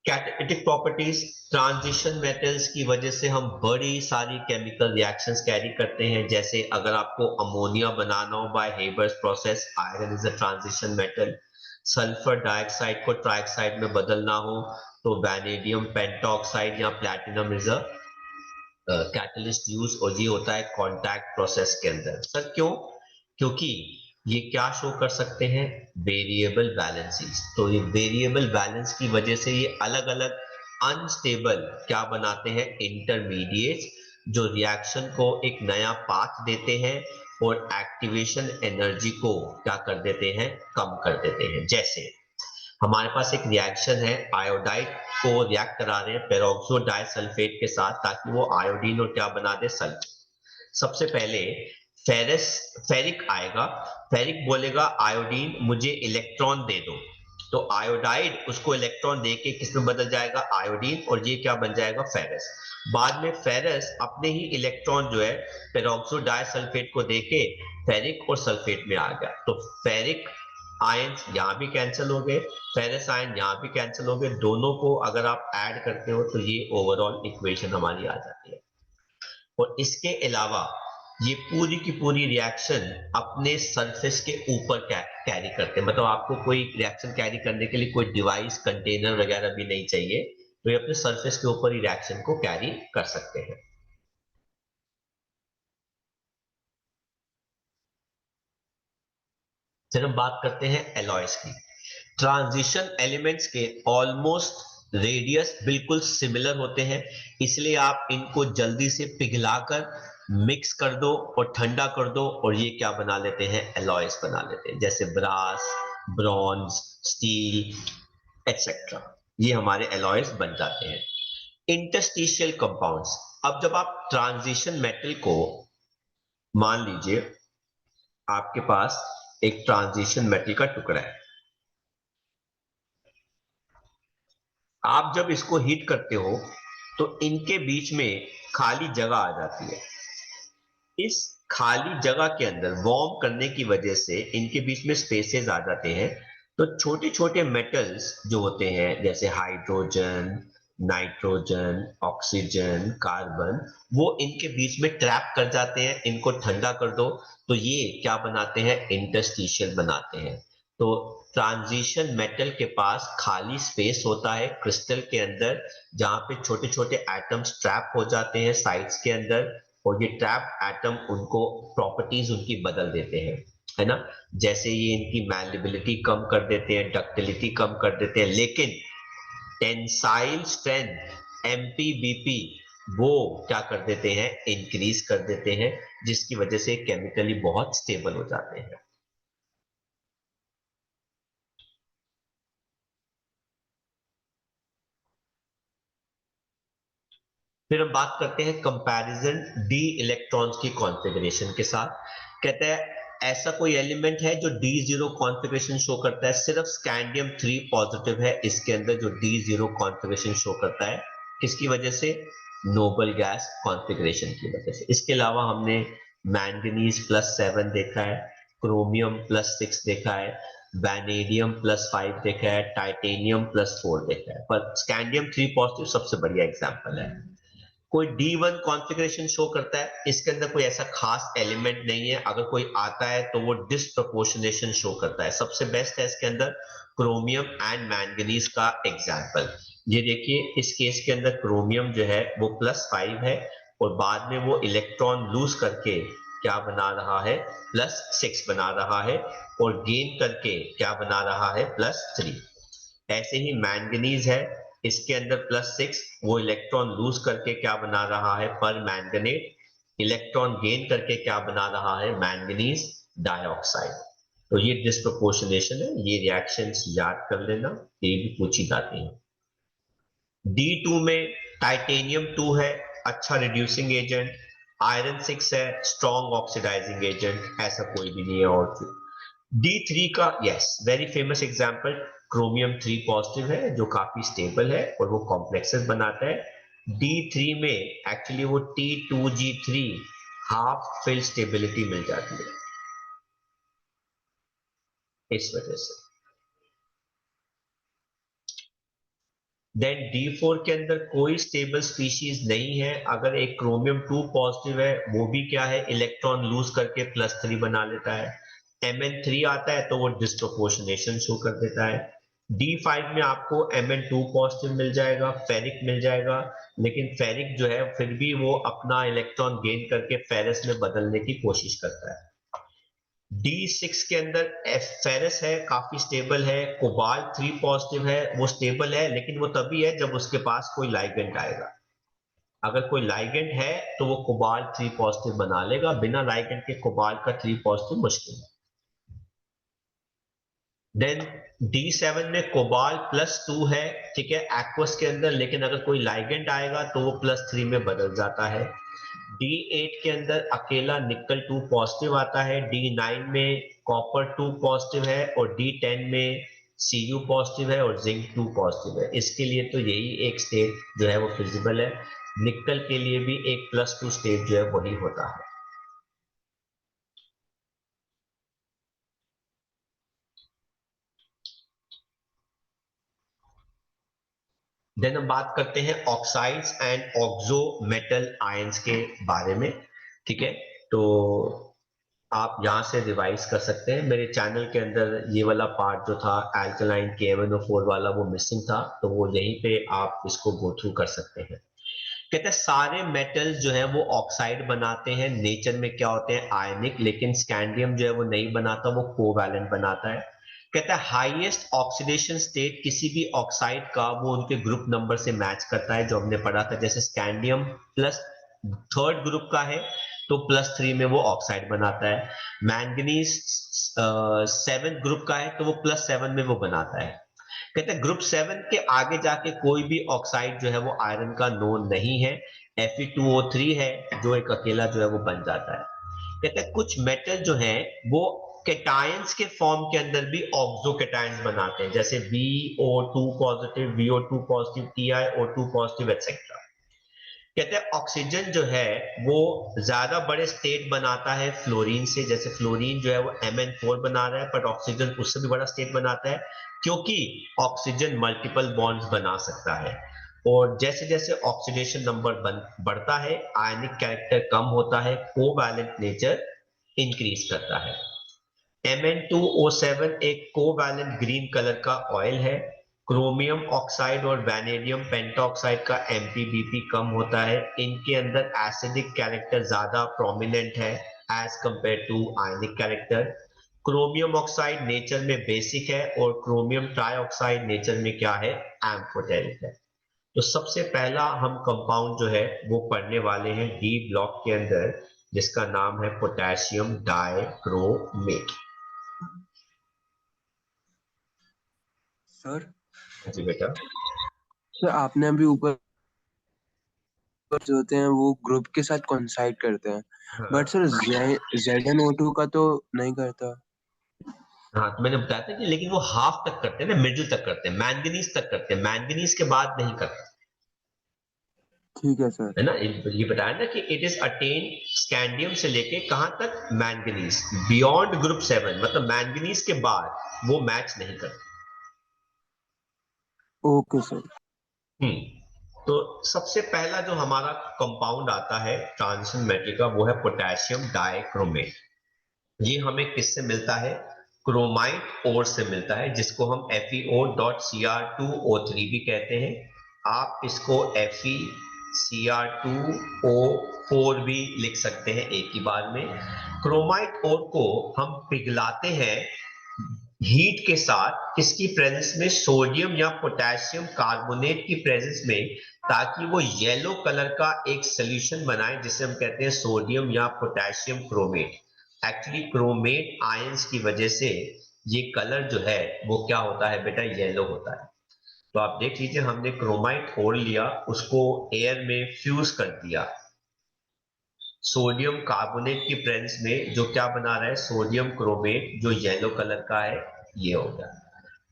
Catalytic properties, transition metals की वजह से हम बड़ी सारी केमिकल रिएक्शंस कैरी करते हैं, जैसे अगर आपको अमोनिया बनाना हो by Haber's process, iron is a transition metal. Sulphur dioxide को ट्राइऑक्साइड में बदलना हो तो वैनेडियम पेंटॉक्साइड या platinum is a catalyst use, और ये होता है कॉन्टैक्ट प्रोसेस के अंदर। सर क्यों? क्योंकि ये क्या शो कर सकते हैं, वेरिएबल बैलेंसेस। तो ये वेरिएबल बैलेंस की वजह से ये अलग अलग अनस्टेबल क्या बनाते हैं, इंटरमीडिएट, जो रिएक्शन को एक नया पाथ देते हैं और एक्टिवेशन एनर्जी को क्या कर देते हैं, कम कर देते हैं। जैसे हमारे पास एक रिएक्शन है, आयोडाइड को रिएक्ट करा रहे हैं पेरोक्सो डाइसल्फेट के साथ ताकि वो आयोडीन और क्या बना दे, सल्फेट। सबसे पहले फेरस फेरिक आएगा, फेरिक बोलेगा आयोडीन मुझे इलेक्ट्रॉन दे दो, तो आयोडाइड उसको इलेक्ट्रॉन देके किस में बदल जाएगा, आयोडीन, और ये क्या बन जाएगा, फेरस। बाद में फेरस अपने ही इलेक्ट्रॉन जो है पेरोक्सो डाइसल्फेट को देके फेरिक और सल्फेट में आ गया, तो फेरिक आयंस यहाँ भी कैंसिल हो गए, फेरस आयन यहाँ भी कैंसिल हो गए, दोनों को अगर आप ऐड करते हो तो ये ओवरऑल इक्वेशन हमारी आ जाती है। और इसके अलावा ये पूरी की पूरी रिएक्शन अपने सरफेस के ऊपर कैरी करते हैं, मतलब आपको कोई रिएक्शन कैरी करने के लिए कोई डिवाइस, कंटेनर वगैरह भी नहीं चाहिए, तो ये अपने सरफेस के ऊपर ही रिएक्शन को कैरी कर सकते हैं। फिर हम बात करते हैं एलॉयस की। ट्रांजिशन एलिमेंट्स के ऑलमोस्ट रेडियस बिल्कुल सिमिलर होते हैं, इसलिए आप इनको जल्दी से पिघलाकर मिक्स कर दो और ठंडा कर दो और ये क्या बना लेते हैं, एलॉयस बना लेते हैं, जैसे ब्रास, ब्रॉन्ज, स्टील एक्सेट्रा, ये हमारे एलॉयस बन जाते हैं। इंटरस्टिशियल कंपाउंड्स, अब जब आप ट्रांजिशन मेटल को, मान लीजिए आपके पास एक ट्रांजिशन मेटल का टुकड़ा है, आप जब इसको हीट करते हो तो इनके बीच में खाली जगह आ जाती है, इस खाली जगह के अंदर वार्म करने की वजह से इनके बीच में स्पेसेस आ जाते हैं, तो छोटे छोटे मेटल्स जो होते हैं जैसे हाइड्रोजन, नाइट्रोजन, ऑक्सीजन, कार्बन, वो इनके बीच में ट्रैप कर जाते हैं, इनको ठंडा कर दो तो ये क्या बनाते हैं, इंटरस्टिशियल बनाते हैं। तो ट्रांजिशन मेटल के पास खाली स्पेस होता है क्रिस्टल के अंदर, जहां पे छोटे छोटे एटम्स ट्रैप हो जाते हैं साइड्स के अंदर, और ये ट्रैप एटम उनको प्रॉपर्टीज उनकी बदल देते हैं, है ना। जैसे ये इनकी मैलिबिलिटी कम कर देते हैं, डक्टिलिटी कम कर देते हैं, लेकिन टेंसाइल स्ट्रेंथ एमपीबीपी वो क्या कर देते हैं, इंक्रीज कर देते हैं, जिसकी वजह से केमिकली बहुत स्टेबल हो जाते हैं। फिर हम बात करते हैं कंपैरिजन डी इलेक्ट्रॉन्स की कॉन्फ़िगरेशन के साथ। कहते हैं ऐसा कोई एलिमेंट है जो डी जीरो कॉन्फ़िगरेशन शो करता है, सिर्फ स्कैंडियम 3 पॉजिटिव है इसके अंदर जो डी जीरो कॉन्फ़िगरेशन शो करता है। किसकी वजह से? नोबल गैस कॉन्फ़िगरेशन की वजह से। इसके अलावा हमने मैंगनीज +7 देखा है, क्रोमियम +6 देखा है, वैनेडियम +5 देखा है, टाइटेनियम +4 देखा है, पर स्कैंडियम 3 पॉजिटिव सबसे बढ़िया एग्जाम्पल है। कोई D1 कॉन्फ़िगरेशन शो करता है, इसके अंदर कोई ऐसा खास एलिमेंट नहीं है, अगर कोई आता है तो वो डिस्प्रपोर्शनेशन शो करता है। सबसे बेस्ट है इसके अंदर क्रोमियम एंड मैंगनीज का एग्जाम्पल। ये देखिए इस केस के अंदर क्रोमियम जो है वो +5 है और बाद में वो इलेक्ट्रॉन लूज करके क्या बना रहा है, +6 बना रहा है, और गेन करके क्या बना रहा है, +3। ऐसे ही मैंगनीज है, इसके अंदर +6, वो इलेक्ट्रॉन लूज करके क्या बना रहा है, पर मैंगनेट, इलेक्ट्रॉन गेन करके क्या बना रहा है, मैंगनीज डाइऑक्साइड। तो ये डिस्प्रोपोर्शनेशन है, ये रिएक्शंस याद कर लेना, ये भी पूछी जाती है। D2 में टाइटेनियम 2 है, अच्छा रिड्यूसिंग एजेंट, आयरन 6 है, स्ट्रॉन्ग ऑक्सीडाइजिंग एजेंट, ऐसा कोई भी नहीं है। और D3 का yes very famous example chromium 3 positive है जो काफी स्टेबल है और वो कॉम्प्लेक्सेस बनाता है। D3 में एक्चुअली वो T2G3 हाफ फिल स्टेबिलिटी मिल जाती है इस वजह से। देन D4 के अंदर कोई स्टेबल स्पीशीज नहीं है, अगर एक क्रोमियम 2 पॉजिटिव है वो भी क्या है, इलेक्ट्रॉन लूज करके +3 बना लेता है। Mn3 आता है तो वो डिस्प्रोपोर्शनेशन शो कर देता है। D5 में आपको Mn2 पॉजिटिव मिल जाएगा, फेरिक मिल जाएगा, लेकिन फेरिक जो है फिर भी वो अपना इलेक्ट्रॉन गेन करके फेरस में बदलने की कोशिश करता है। D6 के अंदर फेरस है, काफी स्टेबल है, कोबाल्ट 3 पॉजिटिव है, वो स्टेबल है लेकिन वो तभी है जब उसके पास कोई लाइगेंड आएगा। अगर कोई लाइगेंड है तो वो कोबाल्ट 3 पॉजिटिव बना लेगा, बिना लाइगेंड के कोबाल्ट का 3 पॉजिटिव मुश्किल है। देन D7 में कोबाल्ट +2 है, ठीक है, एक्वस के अंदर, लेकिन अगर कोई लाइगेंड आएगा तो वो +3 में बदल जाता है। D8 के अंदर अकेला निकल 2 पॉजिटिव आता है, D9 में कॉपर 2 पॉजिटिव है और D10 में Cu पॉजिटिव है और जिंक 2 पॉजिटिव है। इसके लिए तो यही एक स्टेट जो है वो फिजिबल है। निकल के लिए भी एक +2 स्टेट जो है वही होता है। देन हम बात करते हैं oxides and oxo metal ions के बारे में, ठीक है। तो आप यहाँ से रिवाइज कर सकते हैं, मेरे चैनल के अंदर ये वाला पार्ट जो था एल्कलाइन KMnO4 वाला वो मिसिंग था, तो वो यहीं पे आप इसको गो थ्रू कर सकते हैं। कहते हैं सारे मेटल्स जो है वो ऑक्साइड बनाते हैं, नेचर में क्या होते हैं, आयनिक, लेकिन स्कैंडियम जो है वो नहीं बनाता, वो कोवैलेंट बनाता है। कहता है हाईएस्ट ऑक्सीडेशन स्टेट किसी भी ऑक्साइड का वो उनके ग्रुप नंबर से मैच करता है, जो हमने पढ़ा था, जैसे स्कैंडियम प्लस थर्ड ग्रुप का है तो +3 में वो ऑक्साइड बनाता है। मैंगनीज 7th ग्रुप का है तो वो +7 में वो बनाता है। कहते हैं ग्रुप 7 के आगे जाके कोई भी ऑक्साइड जो है वो आयरन का नोन नहीं है, Fe2O3 है जो एक अकेला जो है वो बन जाता है। कहते हैं कुछ मेटल जो है वो केटायंस के फॉर्म के अंदर भी ऑक्सो केटायंस बनाते हैं, जैसे VO2 positive, VO2 positive, TiO2 positive etcetera. कहते हैं ऑक्सीजन जो है वो ज्यादा बड़े स्टेट बनाता है फ्लोरीन से, जैसे फ्लोरीन जो है वो Mn4 बना रहा है, बट ऑक्सीजन उससे भी बड़ा स्टेट बनाता है, क्योंकि ऑक्सीजन मल्टीपल बॉन्ड्स बना सकता है। और जैसे जैसे ऑक्सीडेशन नंबर बढ़ता है, आयनिक कैरेक्टर कम होता है, कोवैलेंट नेचर इंक्रीज करता है। Mn2O7 एक कोवैलेंट ग्रीन कलर का ऑयल है। क्रोमियम ऑक्साइड और वैनेडियम पेंटॉक्साइड का MPBP कम होता है, इनके अंदर एसिडिक कैरेक्टर ज्यादा प्रोमिनेंट है as compare to ionic character. Chromium oxide nature में बेसिक है और क्रोमियम ट्राइऑक्साइड नेचर में क्या है, एम्फोटेरिक है। तो सबसे पहला हम कंपाउंड जो है वो पढ़ने वाले हैं डी ब्लॉक के अंदर, जिसका नाम है पोटेशियम डाइक्रोमेट। सर जी बेटा। सर आपने अभी ऊपर जो होते हैं वो ग्रुप के साथ कोइंसाइड करते हैं, बट सर ZnO2 का तो नहीं करता। हाँ, तो मैंने बताया था कि लेकिन वो हाफ तक करते हैं ना, मिडिल तक करते हैं, मैंगनीज तक करते हैं, मैंगनीज के बाद नहीं करते, ठीक है सर। है ना। ये बताया ना कि इट इज अटेन स्कैंडियम से लेके कहां तक, मैंगनीज, बियॉन्ड ग्रुप 7, मतलब मैंगनीज के बाद वो मैच नहीं करते। Okay sir. तो सबसे पहला जो हमारा कंपाउंड आता है ट्रांजिशन मेटल का, वो है पोटेशियम डाइक्रोमेट। ये हमें किससे मिलता है, क्रोमाइट ओर से मिलता है, जिसको हम FeO.Cr2O3 भी कहते हैं। आप इसको FeCr2O4 भी लिख सकते हैं एक ही बार में। क्रोमाइट ओर को हम पिघलाते हैं हीट के साथ, किसकी प्रेजेंस में, सोडियम या पोटेशियम कार्बोनेट की प्रेजेंस में, ताकि वो येलो कलर का एक सोल्यूशन बनाए जिसे हम कहते हैं सोडियम या potassium chromate. Actually chromate ions की वजह से ये कलर जो है वो क्या होता है बेटा, येलो होता है। तो आप देख लीजिए, हमने क्रोमाइट खोल लिया, उसको एयर में फ्यूज कर दिया, सोडियम कार्बोनेट की प्रेजेंस में जो क्या बना रहा है, सोडियम क्रोमेट जो येलो कलर का है, ये हो गया।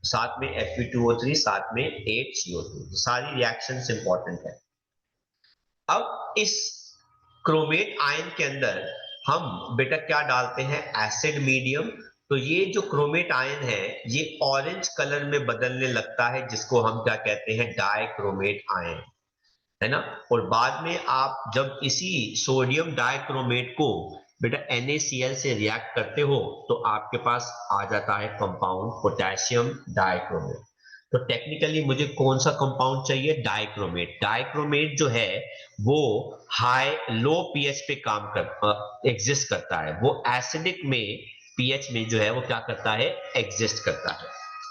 साथ में Fe2O3, साथ में 8CO2, सारी रिएक्शंस इंपॉर्टेंट है। अब इस क्रोमेट आयन के अंदर हम बेटा क्या डालते हैं, एसिड मीडियम। तो ये जो क्रोमेट आयन है ये ऑरेंज कलर में बदलने लगता है, जिसको हम क्या कहते हैं, डाइक्रोमेट आयन, है ना। और बाद में आप जब इसी सोडियम डाइक्रोमेट को बेटा NaCl से रिएक्ट करते हो तो आपके पास आ जाता है कंपाउंड पोटेशियम डाइक्रोमेट। तो टेक्निकली मुझे कौन सा कंपाउंड चाहिए, डाइक्रोमेट। डाइक्रोमेट जो है वो हाई लो पीएच पे काम कर एग्जिस्ट करता है, वो एसिडिक में पीएच में जो है वो क्या करता है, एग्जिस्ट करता है।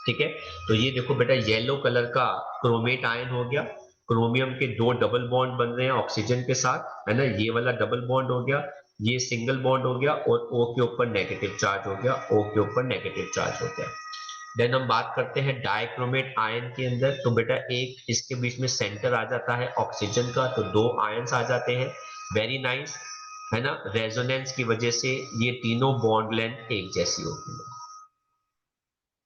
ठीक है, तो ये देखो बेटा, येलो कलर का क्रोमेट आयन हो गया, क्रोमियम के दो डबल बॉन्ड बन रहे हैं ऑक्सीजन के साथ, है ना, ये वाला डबल बॉन्ड हो गया, ये सिंगल बॉन्ड हो गया, और O के ऊपर नेगेटिव चार्ज हो गया, O के ऊपर नेगेटिव चार्ज हो गया। देन हम बात करते हैं डाइक्रोमेट आयन के अंदर, तो बेटा एक इसके बीच में सेंटर आ जाता है ऑक्सीजन का, तो दो आयंस आ जाते हैं, वेरी नाइस, है ना। रेजोनेंस की वजह से ये तीनों बॉन्ड लेंथ एक जैसी होती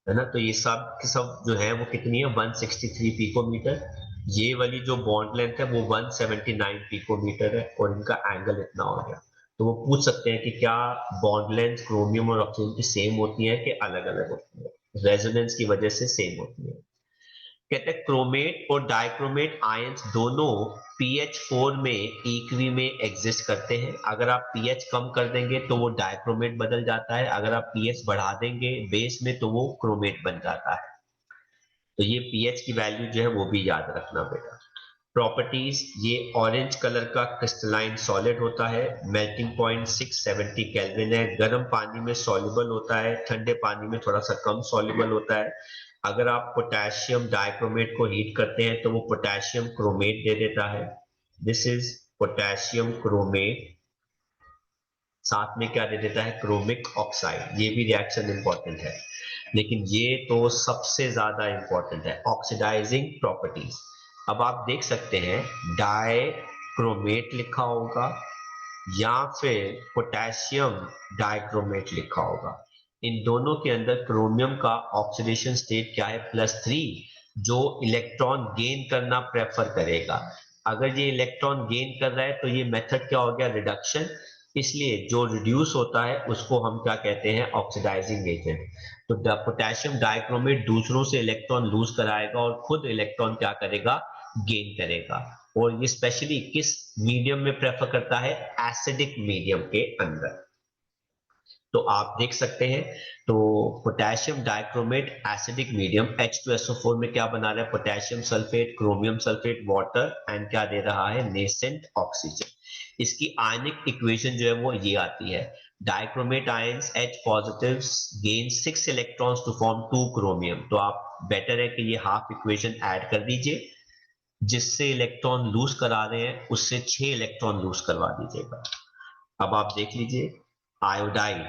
है ना। तो ये सब जो है वो कितनी है, 163 पिकोमीटर। ये वाली जो बॉन्ड लेंथ है वो 179 पिकोमीटर है, और इनका एंगल इतना हो गया। तो वो पूछ सकते हैं कि क्या बॉन्ड लेंथ क्रोमियम और ऑक्सीजन की सेम होती है कि अलग अलग होती है, रेजोनेंस की वजह से सेम होती है। कहते हैं क्रोमेट और डाइक्रोमेट आयंस दोनों pH 4 में इक्वी में एग्जिस्ट करते हैं। अगर आप pH कम कर देंगे तो वो डाइक्रोमेट बदल जाता है, अगर आप pH बढ़ा देंगे बेस में तो वो क्रोमेट बन जाता है। तो ये pH की वैल्यू जो है वो भी याद रखना बेटा। प्रॉपर्टीज, ये ऑरेंज कलर का क्रिस्टलाइन सॉलिड होता है, मेल्टिंग पॉइंट 670 केल्विन है, गर्म पानी में सॉल्युबल होता है, ठंडे पानी में थोड़ा सा कम सॉल्युबल होता है। अगर आप पोटेशियम डाइक्रोमेट को हीट करते हैं तो वो पोटेशियम क्रोमेट दे देता है, दिस इज पोटेशियम क्रोमेट, साथ में क्या दे देता है, क्रोमिक ऑक्साइड। ये भी रिएक्शन इंपॉर्टेंट है, लेकिन ये तो सबसे ज्यादा इंपॉर्टेंट है, ऑक्सीडाइजिंग प्रॉपर्टीज। अब आप देख सकते हैं डाइक्रोमेट लिखा होगा या फिर पोटेशियम डाइक्रोमेट लिखा होगा, इन दोनों के अंदर क्रोमियम का ऑक्सीडेशन स्टेट क्या है, +3, जो इलेक्ट्रॉन गेन करना प्रेफर करेगा। अगर ये इलेक्ट्रॉन गेन कर रहा है तो ये मेथड क्या हो गया, रिडक्शन, इसलिए जो रिड्यूस होता है उसको हम क्या कहते हैं, ऑक्सीडाइजिंग एजेंट। तो पोटेशियम डाइक्रोमेट दूसरों से इलेक्ट्रॉन लूज कराएगा और खुद इलेक्ट्रॉन क्या करेगा, गेन करेगा। और ये स्पेशली किस मीडियम में प्रेफर करता है, एसिडिक मीडियम के अंदर। तो आप देख सकते हैं, तो potassium dichromate acidic medium H2SO4 में क्या बना रहा है, potassium sulphate, chromium sulphate, water, and क्या दे रहा है, नेसेंट ऑक्सीजन। इसकी आयनिक इक्वेशन जो है वो ये आती है, dichromate ions H positives gain 6 electrons to form 2 chromium. तो आप बेटर है कि ये हाफ इक्वेशन ऐड कर दीजिए, जिससे इलेक्ट्रॉन लूज करा रहे हैं उससे 6 इलेक्ट्रॉन लूज करवा दीजिएगा। अब आप देख लीजिए, आयोडाइड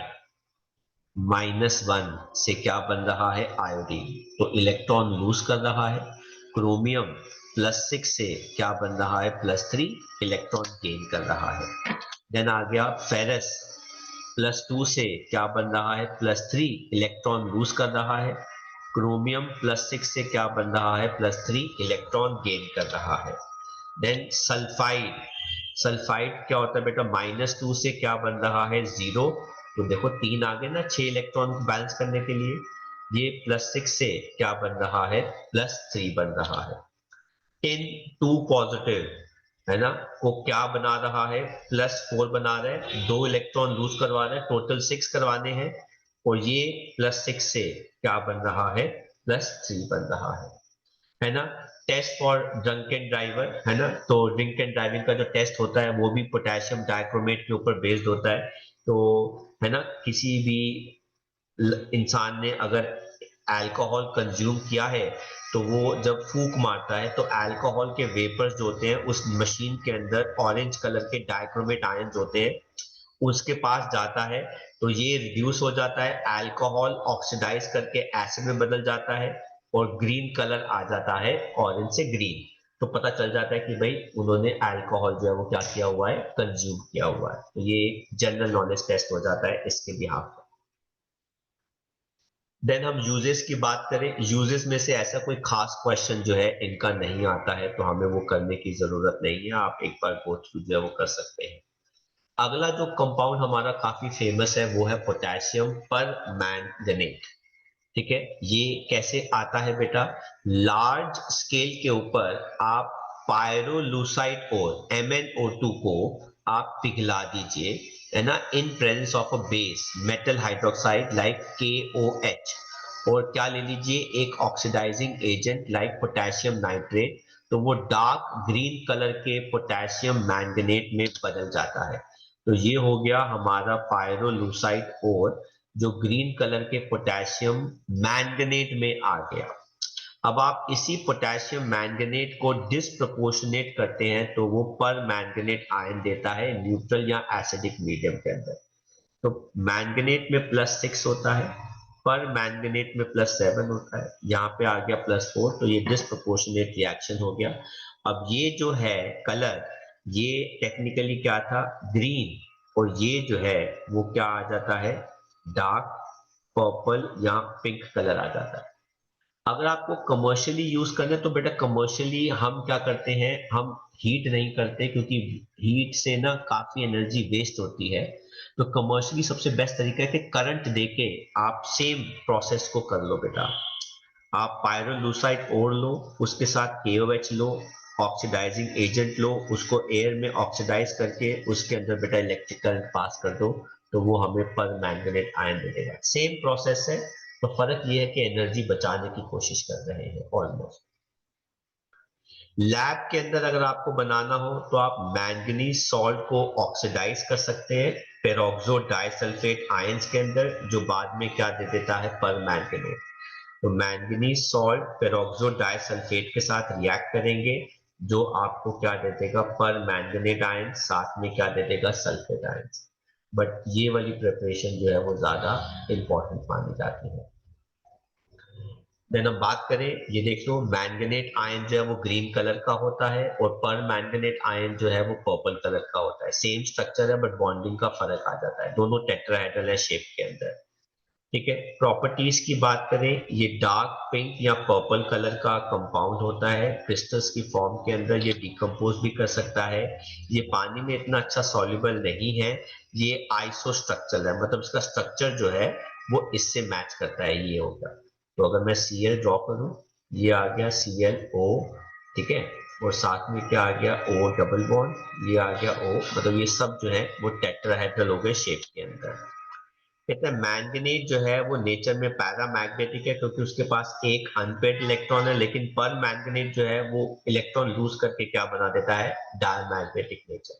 -1 से क्या बन रहा है, आयोडीन, तो इलेक्ट्रॉन लूज कर रहा है। क्रोमियम +6 से क्या बन रहा है, +3 इलेक्ट्रॉन गेन कर रहा है। देन आ गया फेरस, +2 से क्या बन रहा है, +3 इलेक्ट्रॉन लूज कर रहा है। क्रोमियम +6 से क्या बन रहा है, +3 इलेक्ट्रॉन गेन कर रहा है। देन सल्फाइड, सल्फाइड क्या होता है बेटा, -2 से क्या बन रहा है, 0। तो देखो 3 आ गए ना 6 इलेक्ट्रॉन को बैलेंस करने के लिए। ये +6 से क्या बन रहा है, +3 बन रहा है। इन 2 पॉजिटिव है ना, को क्या बना रहा है, +4 बना रहे हैं, 2 इलेक्ट्रॉन लूज करवा रहे हैं, टोटल 6 करवाने हैं। और ये +6 से क्या बन रहा है, +3 बन रहा है ना। Test for drunk and driver है ना, तो ड्रिंक एंड ड्राइविंग का जो टेस्ट होता है वो भी पोटेशियम डाइक्रोमेट के ऊपर बेस्ड होता है। तो है ना, किसी भी इंसान ने अगर अल्कोहल कंज्यूम किया है तो वो जब फूंक मारता है तो अल्कोहल के वेपर्स जो होते हैं उस मशीन के अंदर ऑरेंज कलर के डाइक्रोमेट आयंस होते हैं, उसके पास जाता है, तो ये रिड्यूस हो जाता है, अल्कोहल ऑक्सीडाइज करके एसिड में बदल जाता है और ग्रीन कलर आ जाता है, ऑरेंज से ग्रीन। तो पता चल जाता है कि भाई उन्होंने अल्कोहल जो है वो क्या किया हुआ है, कंज्यूम किया हुआ है। तो ये जनरल नॉलेज टेस्ट हो जाता है इसके बिहाफ। देन हम यूजेस की बात करें, यूजेस में से ऐसा कोई खास क्वेश्चन जो है इनका नहीं आता है, तो हमें वो करने की जरूरत नहीं है, आप एक बार गो थ्रू जो है वो कर सकते हैं। अगला जो कंपाउंड हमारा काफी फेमस है वो है पोटेशियम पर मैंगनेट। ठीक है, ये कैसे आता है बेटा, लार्ज स्केल के ऊपर आप पायरोलूसाइड और MnO2 को आप पिघला दीजिए, है ना, in presence of a base metal hydroxide like KOH, और क्या ले लीजिए, एक oxidizing agent like potassium nitrate, तो वो डार्क ग्रीन कलर के पोटेशियम मैंगनेट में बदल जाता है। तो ये हो गया हमारा पायरोलूसाइड और जो ग्रीन कलर के पोटेशियम मैंगनेट में आ गया। अब आप इसी पोटेशियम मैंगनेट को डिस्प्रपोर्शनेट करते हैं तो वो पर मैंगनेट आयन देता है न्यूट्रल या एसिडिक मीडियम के अंदर। तो मैंगनेट में +6 होता है, पर मैंगनेट में +7 होता है, यहाँ पे आ गया +4, तो ये डिस्प्रपोर्शनेट रिएक्शन हो गया। अब ये जो है कलर, ये टेक्निकली क्या था, ग्रीन, और ये जो है वो क्या आ जाता है, डार्क पर्पल या पिंक कलर आ जाता है। अगर आपको कमर्शियली यूज करना है तो बेटा कमर्शियली हम क्या करते हैं, हम हीट नहीं करते, क्योंकि हीट से ना काफी एनर्जी वेस्ट होती है। तो कमर्शियली सबसे बेस्ट तरीका है कि करंट देके आप सेम प्रोसेस को कर लो बेटा। आप पायरोलूसाइड ओढ़ लो, उसके साथ KOH लो, ऑक्सीडाइजिंग एजेंट लो, उसको एयर में ऑक्सीडाइज करके उसके अंदर बेटा इलेक्ट्रिक करंट पास कर दो, तो वो हमें पर मैंगनेट आयन दे देगा। सेम प्रोसेस है, तो फर्क ये है कि एनर्जी बचाने की कोशिश कर रहे हैं ऑलमोस्ट। लैब के अंदर अगर आपको बनाना हो तो आप मैंगनीज सॉल्ट को ऑक्सीडाइज कर सकते हैं पेरोक्सो डाइसल्फेट आयंस के अंदर, जो बाद में क्या दे देता है, पर मैंगनेट। तो मैंगनीज सॉल्ट पेरोक्सो डाइसल्फेट के साथ रिएक्ट करेंगे, जो आपको क्या दे देगा, पर मैंगनेट आयन, साथ में क्या दे देगा, सल्फेट आयन। बट ये वाली प्रिपरेशन जो है वो ज्यादा इंपॉर्टेंट मानी जाती है। देन हम बात करें, ये देख लो मैंगनेट आयन जो है वो ग्रीन कलर का होता है और पर मैंगनेट आयन जो है वो पर्पल कलर का होता है। सेम स्ट्रक्चर है बट बॉन्डिंग का फर्क आ जाता है, दोनों टेट्राहेड्रल है शेप के अंदर। ठीक है, प्रॉपर्टीज की बात करें, ये डार्क पिंक या पर्पल कलर का कंपाउंड होता है, क्रिस्टल्स की फॉर्म के अंदर ये डिकम्पोज भी कर सकता है। ये पानी में इतना अच्छा सॉल्युबल नहीं है, ये आइसो स्ट्रक्चर है, मतलब इसका स्ट्रक्चर जो है वो इससे मैच करता है, ये होगा। तो अगर मैं Cl ड्रॉ करूं, ये आ गया ClO, ठीक है, और साथ में क्या आ गया, O डबल बॉन्ड, ये आ गया O, मतलब ये सब जो है वो टेट्राहेड्रल हो गए शेप के अंदर। कहते हैं मैंगनीज जो है वो नेचर में पैरामैग्नेटिक है, क्योंकि उसके पास एक अनपेड इलेक्ट्रॉन है, लेकिन पर मैंगनीज जो है वो इलेक्ट्रॉन लूज करके क्या बना देता है, डायमैग्नेटिक नेचर।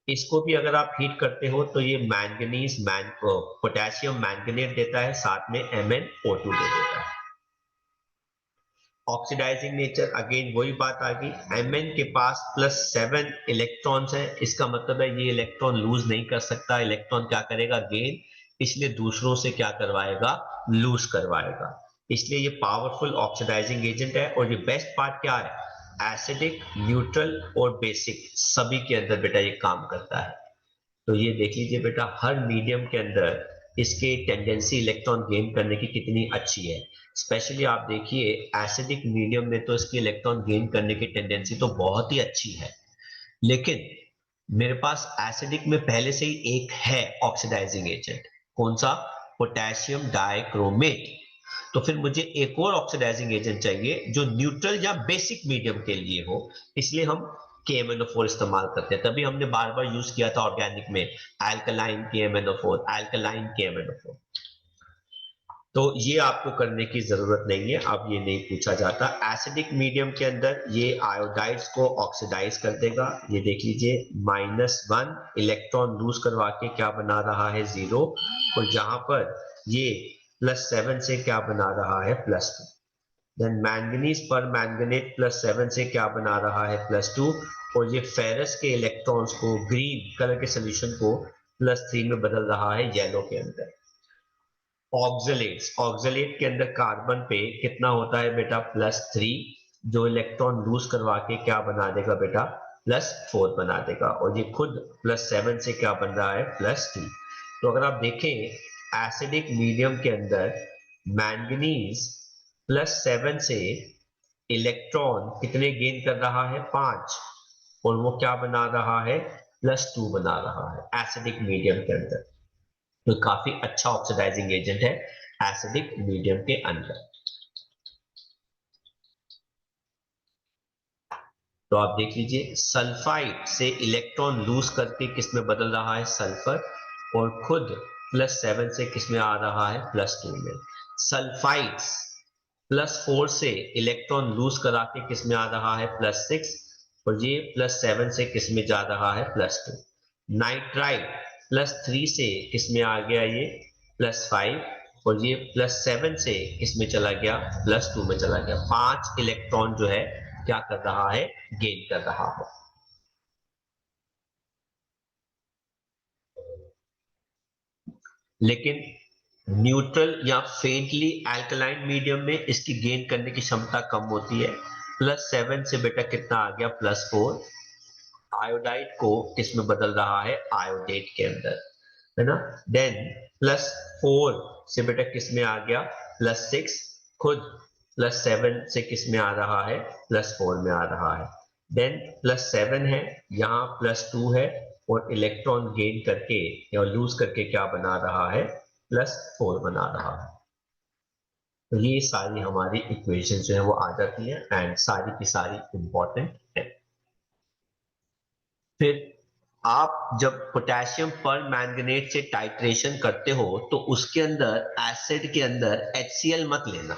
इसको भी अगर आप हीट करते हो तो ये मैंगनीज पोटेशियम मैंगनेट देता है, साथ में MnO2 दे देता है। ऑक्सीडाइजिंग नेचर, अगेन वही बात आ गई, Mn के पास +7 इलेक्ट्रॉन्स है, इसका मतलब है ये इलेक्ट्रॉन लूज नहीं कर सकता, इलेक्ट्रॉन क्या करेगा, गेन, इसलिए दूसरों से क्या करवाएगा, लूज करवाएगा, इसलिए ये पावरफुल ऑक्सीडाइजिंग एजेंट है। और ये बेस्ट पार्ट क्या है, एसिडिक, न्यूट्रल और बेसिक सभी के अंदर बेटा ये काम करता है। तो ये देख लीजिए बेटा, हर मीडियम के अंदर इसके टेंडेंसी इलेक्ट्रॉन गेन करने की कितनी अच्छी है। स्पेशली आप देखिए एसिडिक मीडियम में तो इसकी इलेक्ट्रॉन गेन करने की टेंडेंसी तो बहुत ही अच्छी है, लेकिन मेरे पास एसिडिक में पहले से ही एक है ऑक्सीडाइजिंग एजेंट, कौन सा, पोटेशियम डाइक्रोमेट। तो फिर मुझे एक और ऑक्सीडाइजिंग एजेंट चाहिए जो न्यूट्रल या बेसिक मीडियम के लिए हो, इसलिए हम KMnO4 इस्तेमाल करते हैं। तभी हमने बार बार यूज किया था ऑर्गेनिक में अल्कलाइन KMnO4, अल्कलाइन KMnO4। तो ये आपको करने की जरूरत नहीं है, अब ये नहीं पूछा जाता। एसिडिक मीडियम के अंदर ये आयोडाइड्स को ऑक्सीडाइज कर देगा, ये देख लीजिए -1 इलेक्ट्रॉन लूज करवा के क्या बना रहा है, 0, और जहां पर ये +7 से क्या बना रहा है, +2। देन मैंगनीज पर मैंगनेट +7 से क्या बना रहा है, +2, और ये फेरस के इलेक्ट्रॉन्स को, ग्रीन कलर के सोल्यूशन को +3 में बदल रहा है येलो के अंदर। ऑक्सलेट्स, ऑक्सलेट के अंदर कार्बन पे कितना होता है बेटा, +3, जो इलेक्ट्रॉन लूज करवा के क्या बना देगा बेटा, +4 बना देगा, और ये खुद +7 से क्या बन रहा है, +2। तो अगर आप देखें एसिडिक मीडियम के अंदर मैंगनीज +7 से इलेक्ट्रॉन कितने गेन कर रहा है, 5, और वो क्या बना रहा है, +2 बना रहा है एसिडिक मीडियम के अंदर। तो काफी अच्छा ऑक्सीडाइजिंग एजेंट है एसिडिक मीडियम के अंदर। तो आप देख लीजिए सल्फाइड से इलेक्ट्रॉन लूज करके किस में बदल रहा है, सल्फर, और खुद +7 से किस में आ रहा है, +2 में। सल्फाइड्स +4 से इलेक्ट्रॉन लूज करा के किस में आ रहा है, +6, और ये +7 से किस में जा रहा है, +2। नाइट्राइड +3 से किस में आ गया, ये +5, और ये +7 से किस में चला गया, +2 में चला गया। 5 इलेक्ट्रॉन जो है क्या कर रहा है, गेन कर रहा है। लेकिन न्यूट्रल या फेंटली अल्कलाइन मीडियम में इसकी गेन करने की क्षमता कम होती है। +7 से बेटा कितना आ गया, +4, आयोडाइड को किस में बदल रहा है, आयोडेट के अंदर, है ना। देन +4 से बेटा किस में आ गया, +6, खुद +7 से किस में आ रहा है, +4 में आ रहा है। देन +7 है, यहाँ +2 है, और इलेक्ट्रॉन गेन करके या लूज करके क्या बना रहा है, +4 बना रहा है। तो ये सारी हमारी इक्वेशन जो है वो आ जाती है, एंड सारी की सारी इंपॉर्टेंट है। फिर आप जब पोटेशियम पर मैंगनेट से टाइट्रेशन करते हो तो उसके अंदर एसिड के अंदर HCl मत लेना,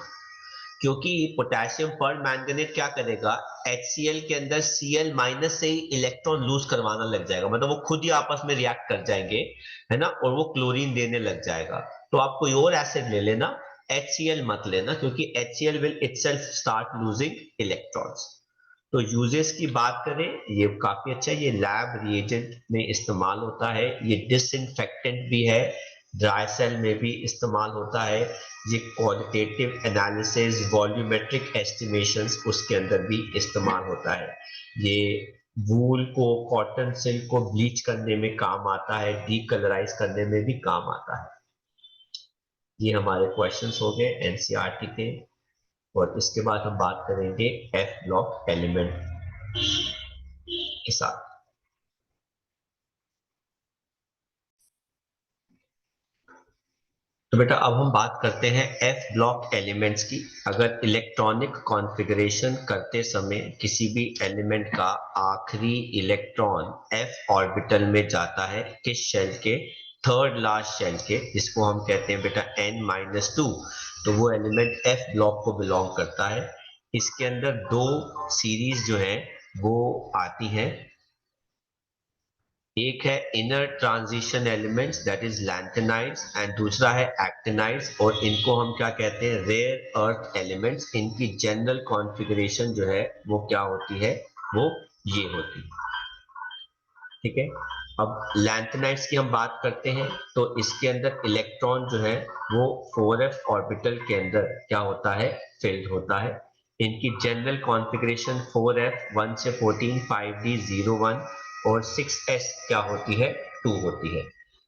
क्योंकि पोटेशियम पर मैंगनेट क्या करेगा, HCl के अंदर Cl- से ही इलेक्ट्रॉन लूज करवाना लग जाएगा, मतलब वो खुद ही आपस में रिएक्ट कर जाएंगे, है ना, और वो क्लोरीन देने लग जाएगा। तो आप कोई और एसिड ले लेना, HCl मत लेना, क्योंकि HCl will itself start losing electrons. तो यूजेस की बात करें, ये काफी अच्छा है, ये लैब रिएजेंट में इस्तेमाल होता है, ये डिसइंफेक्टेंट भी है, ड्राई सेल में भी इस्तेमाल होता है, ये क्वालिटेटिव एनालिसिस, वॉल्यूमेट्रिक एस्टिमेशंस उसके अंदर भी इस्तेमाल होता है। ये वूल को, कॉटन सिल्क को ब्लीच करने में काम आता है, डीकलराइज करने में भी काम आता है। ये हमारे क्वेश्चंस हो गए एनसीईआरटी के, और इसके बाद हम बात करेंगे एफ ब्लॉक एलिमेंट के साथ। तो बेटा अब हम बात करते हैं एफ ब्लॉक एलिमेंट्स की। अगर इलेक्ट्रॉनिक कॉन्फ़िगरेशन करते समय किसी भी एलिमेंट का आखिरी इलेक्ट्रॉन एफ ऑर्बिटल में जाता है, किस शेल के, थर्ड लास्ट शेल के, जिसको हम कहते हैं बेटा n-2, तो वो एलिमेंट एफ ब्लॉक को बिलोंग करता है। इसके अंदर दो सीरीज जो है वो आती है, एक है inner transition elements that is lanthanides and दूसरा है एक्टिनाइड्स, और इनको हम क्या कहते हैं, रेयर अर्थ एलिमेंट्स। इनकी जनरल कॉन्फ़िगरेशन जो है वो क्या होती है, वो ये होती है। ठीक है, अब लैंथेनाइड्स की हम बात करते हैं तो इसके अंदर इलेक्ट्रॉन जो है वो 4f ऑर्बिटल के अंदर क्या होता है, फिल्ड होता है। इनकी जनरल कॉन्फ़िगरेशन 4f 1 से 14 5d 01 और 6s क्या होती है, 2 होती है।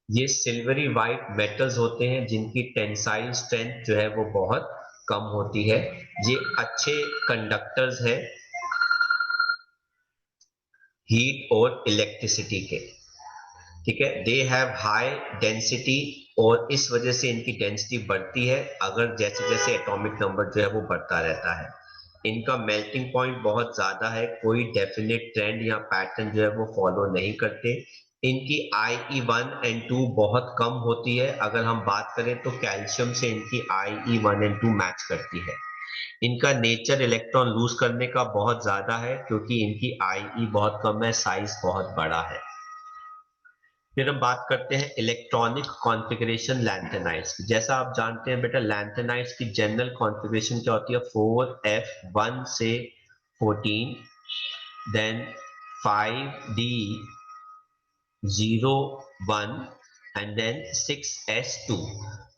ये सिल्वरी वाइट मेटल्स होते हैं जिनकी टेंसाइल स्ट्रेंथ जो है वो बहुत कम होती है। ये अच्छे कंडक्टर्स है हीट और इलेक्ट्रिसिटी के। ठीक है, दे हैव हाई डेंसिटी, और इस वजह से इनकी डेंसिटी बढ़ती है अगर जैसे जैसे एटॉमिक नंबर जो है वो बढ़ता रहता है। इनका मेल्टिंग पॉइंट बहुत ज्यादा है, कोई डेफिनेट ट्रेंड या पैटर्न जो है वो फॉलो नहीं करते। इनकी IE1 and 2 बहुत कम होती है। अगर हम बात करें तो कैल्शियम से इनकी IE1 and 2 मैच करती है। इनका नेचर इलेक्ट्रॉन लूज करने का बहुत ज्यादा है क्योंकि इनकी IE बहुत कम है, साइज बहुत बड़ा है। फिर हम बात करते हैं इलेक्ट्रॉनिक कॉन्फ़िगरेशन लैंथेनाइड्स की। जैसा आप जानते हैं बेटा, लैंथेनाइड्स की जनरल कॉन्फ़िगरेशन क्या होती है, 4f 1 से 14, then 5d 01 and then 6s2।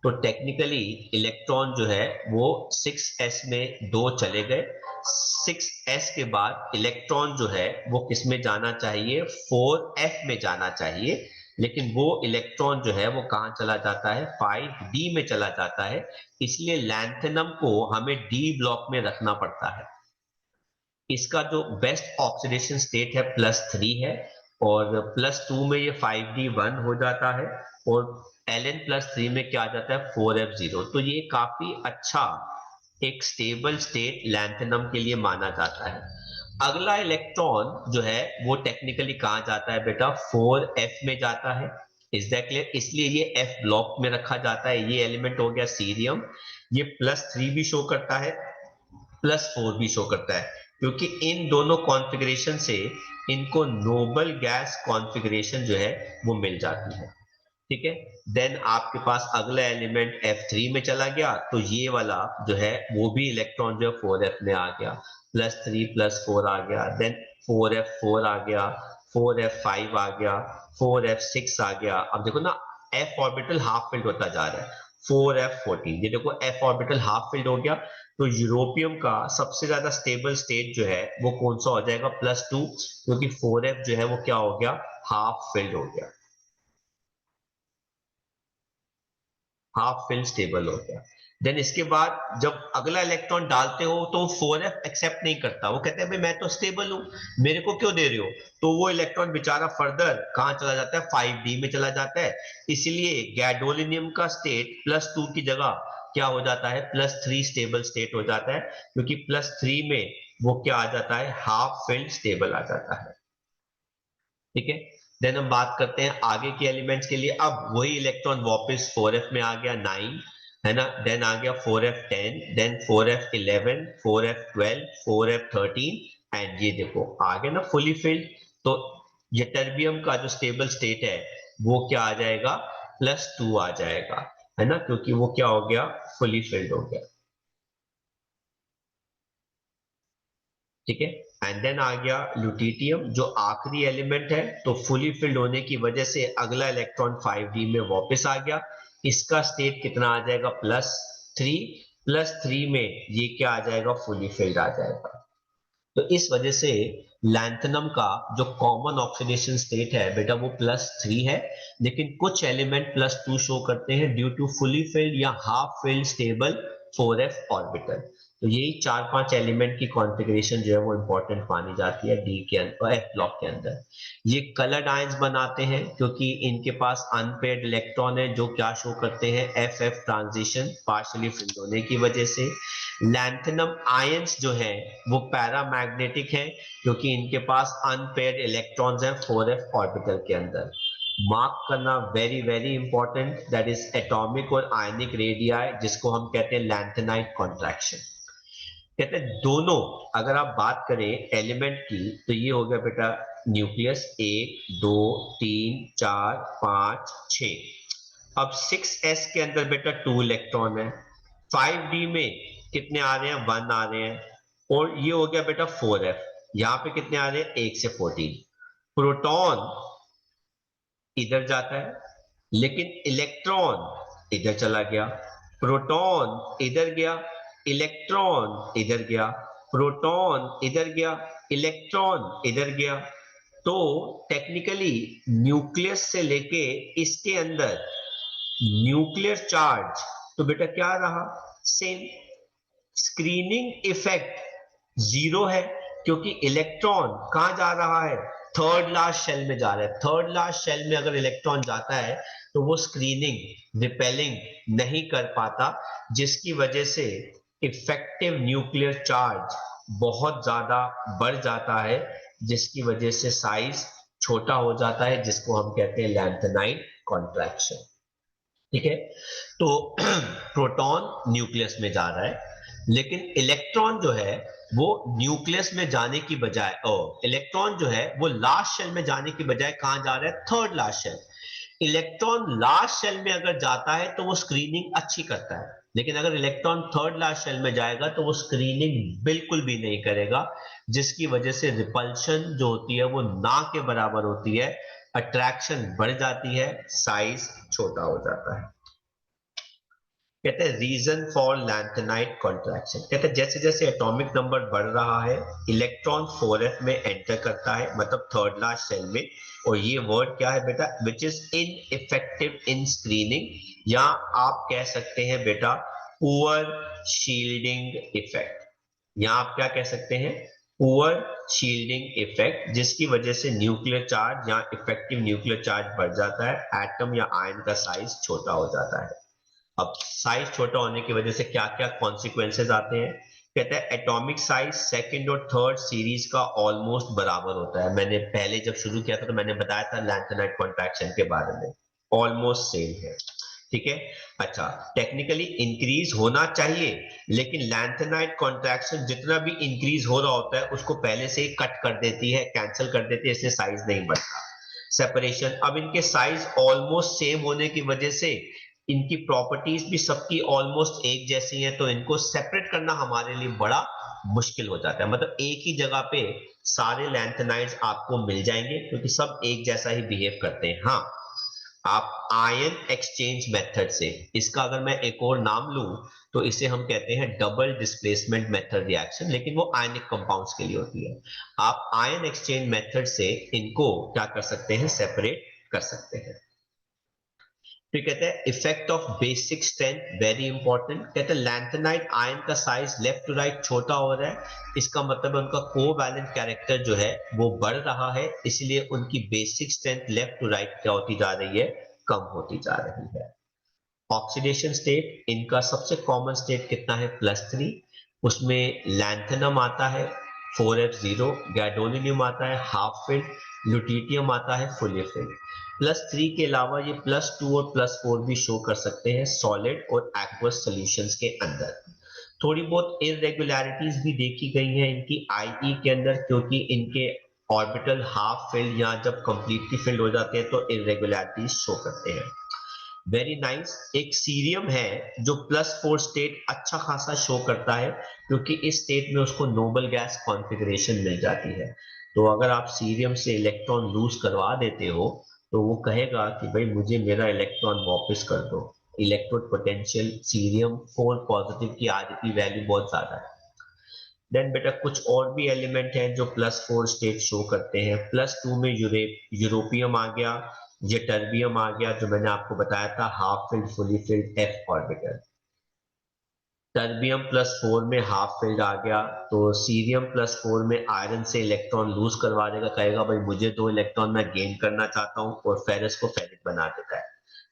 तो टेक्निकली इलेक्ट्रॉन जो है वो 6s में दो चले गए। 6s के बाद इलेक्ट्रॉन जो है वो किस में जाना चाहिए, 4f में जाना चाहिए, लेकिन वो इलेक्ट्रॉन जो है वो कहां चला जाता है, 5d में चला जाता है। इसलिए लैंथेनम को हमें d ब्लॉक में रखना पड़ता है। इसका जो बेस्ट ऑक्सीडेशन स्टेट है +3 है, और +2 में ये 5d1 हो जाता है, और Ln+3 में क्या आ जाता है, 4f0। तो ये काफी अच्छा एक स्टेबल स्टेट लैंथेनम के लिए माना जाता है। अगला इलेक्ट्रॉन जो है वो टेक्निकली कहाँ जाता है बेटा, 4f में जाता है। Is that clear? इसलिए ये f ब्लॉक में रखा जाता है। ये एलिमेंट हो गया सीरियम। ये +3 भी शो करता है, +4 भी शो करता है, क्योंकि इन दोनों कॉन्फ़िगरेशन से इनको नोबल गैस कॉन्फ़िगरेशन जो है वो मिल जाती है। ठीक है, देन आपके पास अगला एलिमेंट F3 में चला गया, तो ये वाला जो है वो भी इलेक्ट्रॉन जो है 4f में आ गया, +3 +4 आ गया, देन 4f4 आ गया, 4f5 आ गया, 4f6 आ गया। अब देखो ना, f ऑर्बिटल हाफ फिल्ड होता जा रहा है। 4f14, ये देखो f ऑर्बिटल हाफ फिल्ड हो गया, तो यूरोपियम का सबसे ज्यादा स्टेबल स्टेट जो है वो कौन सा हो जाएगा, +2, क्योंकि 4f जो है वो क्या हो गया, हाफ फिल्ड हो गया, हाफ फिल स्टेबल हो गया। देन इसके बाद जब अगला इलेक्ट्रॉन डालते हो तो 4f एक्सेप्ट नहीं करता, वो कहते हैं भाई मैं तो स्टेबल हूं, मेरे को क्यों दे रहे हो। तो वो इलेक्ट्रॉन बेचारा फर्दर कहां चला जाता है, 5d में चला जाता है। इसलिए गैडोलिनियम का स्टेट +2 की जगह क्या हो जाता है, +3 स्टेबल स्टेट हो जाता है, क्योंकि +3 में वो क्या आ जाता है, हाफ फिल्ड स्टेबल आ जाता है। ठीक है, देन हम बात करते हैं आगे के एलिमेंट्स के लिए। अब वही इलेक्ट्रॉन वापस 4f में आ गया, 9 है ना, देन आ गया 4f10, then 4f11, 4f12, 4f13, and ये देखो आ गया ना फुली फिल्ड। तो ये टर्बियम का जो स्टेबल स्टेट है वो क्या आ जाएगा, +2 आ जाएगा, है ना, क्योंकि वो क्या हो गया, फुली फिल्ड हो गया। ठीक है, एंड देन आ गया ल्यूटिटियम जो आखिरी एलिमेंट है। तो फुली फिल्ड होने की वजह से अगला इलेक्ट्रॉन 5d में वापस आ गया। इसका स्टेट कितना आ जाएगा, +3। +3 में ये क्या आ जाएगा, फुली फिल्ड आ जाएगा। तो इस वजह से लैंथेनम का जो कॉमन ऑक्सीडेशन स्टेट है बेटा वो +3 है, लेकिन कुछ एलिमेंट +2 शो करते हैं ड्यू टू फुली फिल्ड या half filled stable 4f orbital. तो यही 4-5 एलिमेंट की कॉन्फ़िगरेशन जो है वो इंपॉर्टेंट मानी जाती है डी के अंदर, एफ ब्लॉक के अंदर। ये कलर्ड आयंस बनाते हैं क्योंकि इनके पास अनपेयर्ड इलेक्ट्रॉन है जो क्या शो करते हैं, एफ ट्रांजिशन पार्शियली फिल्ड होने की वजह से। लैंथेनम आयंस जो है वो पैरामैग्नेटिक है क्योंकि इनके पास अनपेयर्ड इलेक्ट्रॉन्स हैं 4f ऑर्बिटल के अंदर। मार्क करना very very important, that is atomic और आयनिक रेडियाई, जिसको हम कहते हैं लैंथेनाइट कॉन्ट्रैक्शन। कहते हैं दोनों, अगर आप बात करें एलिमेंट की, तो ये हो गया बेटा न्यूक्लियस 1 2 3 4 5 6। अब 6s के अंदर बेटा 2 इलेक्ट्रॉन है, 5d में कितने आ रहे हैं, 1 आ रहे हैं, और ये हो गया बेटा 4f। यहां पे कितने आ रहे हैं, 1 से 14। प्रोटॉन इधर जाता है, लेकिन इलेक्ट्रॉन इधर चला गया, प्रोटॉन इधर गया, इलेक्ट्रॉन इधर गया, प्रोटॉन इधर गया, इलेक्ट्रॉन इधर गया। तो टेक्निकली न्यूक्लियस से लेके इसके अंदर न्यूक्लियर चार्ज तो बेटा क्या रहा, सेम। स्क्रीनिंग इफेक्ट जीरो है, क्योंकि इलेक्ट्रॉन कहां जा रहा है, थर्ड लास्ट शेल में जा रहा है। थर्ड लास्ट शेल में अगर इलेक्ट्रॉन जाता है तो वो स्क्रीनिंग रिपेलिंग नहीं कर पाता, जिसकी वजह से इफेक्टिव न्यूक्लियर चार्ज बहुत ज्यादा बढ़ जाता है, जिसकी वजह से साइज छोटा हो जाता है, जिसको हम कहते हैं लैंथेनाइड कॉन्ट्रैक्शन। ठीक है, तो प्रोटॉन न्यूक्लियस में जा रहा है, लेकिन इलेक्ट्रॉन जो है वो न्यूक्लियस में जाने की बजाय, इलेक्ट्रॉन जो है वो लास्ट शेल में जाने की बजाय कहां जा रहा है, third last shell. Electron last shell में अगर जाता है तो वो स्क्रीनिंग अच्छी करता है, लेकिन अगर इलेक्ट्रॉन थर्ड लास्ट शेल में जाएगा तो वो स्क्रीनिंग बिल्कुल भी नहीं करेगा, जिसकी वजह से रिपल्शन जो होती है वो ना के बराबर होती है, अट्रैक्शन बढ़ जाती है, साइज छोटा हो जाता है। कहते हैं रीजन फॉर लैंथेनाइड कॉन्ट्रैक्शन, कहते हैं जैसे जैसे एटॉमिक नंबर बढ़ रहा है, इलेक्ट्रॉन 4f में एंटर करता है, मतलब थर्ड लास्ट शेल में, और ये वर्ड क्या है बेटा, which is ineffective in screening, या आप कह सकते हैं बेटा पुअर शील्डिंग इफेक्ट, या आप क्या कह सकते हैं, पुअर शील्डिंग इफेक्ट, जिसकी वजह से न्यूक्लियर चार्ज या इफेक्टिव न्यूक्लियर चार्ज बढ़ जाता है, एटम या आयन का साइज छोटा हो जाता है। अब साइज छोटा होने की वजह से क्या क्या कॉन्सिक्वेंसेज आते हैं, कहते हैं एटॉमिक साइज सेकंड और थर्ड सीरीज का ऑलमोस्ट बराबर होता है। मैंने पहले जब शुरू किया था तो मैंने बताया था लैंथेनाइड कॉन्ट्रैक्शन के बारे में, ऑलमोस्ट सेम है। ठीक है, अच्छा, टेक्निकली इंक्रीज होना चाहिए, लेकिन लैंथेनाइड कॉन्ट्रैक्शन जितना भी इंक्रीज हो रहा होता है उसको पहले से ही कट कर देती है, कैंसिल कर देती है, इससे साइज नहीं बढ़ता। सेपरेशन, अब इनके साइज ऑलमोस्ट सेम होने की वजह से इनकी प्रॉपर्टीज भी सबकी ऑलमोस्ट एक जैसी हैं, तो इनको सेपरेट करना हमारे लिए बड़ा मुश्किल हो जाता है। मतलब एक ही जगह पे सारे लैंथेनाइड्स आपको मिल जाएंगे, क्योंकि सब एक जैसा ही बिहेव करते हैं। हाँ, आप आयन एक्सचेंज मेथड से, इसका अगर मैं एक और नाम लूं तो इसे हम कहते हैं डबल डिस्प्लेसमेंट मेथड रिएक्शन, लेकिन वो आयनिक कंपाउंड्स के लिए होती है। आप आयन एक्सचेंज मेथड से इनको क्या कर सकते हैं, सेपरेट कर सकते हैं। फिर कहते हैं effect of basic strength, very important. कहते हैं लैंथेनाइड आयन का साइज लेफ्ट टू राइट छोटा हो रहा है, इसका मतलब है उनका कोवैलेंट कैरेक्टर जो है वो बढ़ रहा है, इसलिए उनकी basic strength left to right क्या होती जा रही है, कम होती जा रही है। ऑक्सीडेशन स्टेट, इनका सबसे कॉमन स्टेट कितना है, +3, उसमें लैंथेनम आता है 4f0, गैडोलिनियम आता है हाफ फिल्ड, ल्यूटिटियम आता है फुली फिल्ड। +3 के अलावा ये +2 और +4 भी शो कर सकते हैं सॉलिड और एक्वस सॉल्यूशंस के अंदर। थोड़ी बहुत इरेगुलरिटीज भी देखी गई हैं इनकी आईई के अंदर, क्योंकि इनके ऑर्बिटल हाफ फिल्ड या जब कंप्लीटली फिल्ड हो जाते हैं तो इरेगुलरिटीज शो करते हैं। वेरी नाइस, एक सीरियम है जो +4 स्टेट अच्छा खासा शो करता है, क्योंकि इस स्टेट में उसको नोबल गैस कॉन्फ़िगरेशन मिल जाती है। तो अगर आप सीरियम से इलेक्ट्रॉन लूज करवा देते हो तो वो कहेगा कि भाई मुझे मेरा इलेक्ट्रॉन वापस कर दो। इलेक्ट्रोड पोटेंशियल सीरियम 4 पॉजिटिव की आज की वैल्यू बहुत ज्यादा है। देन बेटा कुछ और भी एलिमेंट हैं जो +4 स्टेट शो करते हैं। +2 में यूरोपियम आ गया, ये टर्बियम आ गया जो मैंने आपको बताया था half filled fully filled f orbital. Terbium +4 में हाफ फिल्ड आ गया, तो सीरियम +4 में आयरन से इलेक्ट्रॉन लूज करवा देगा, कहेगा भाई मुझे 2 इलेक्ट्रॉन मैं गेन करना चाहता हूं, और फेरस को फेरिक बना देता है।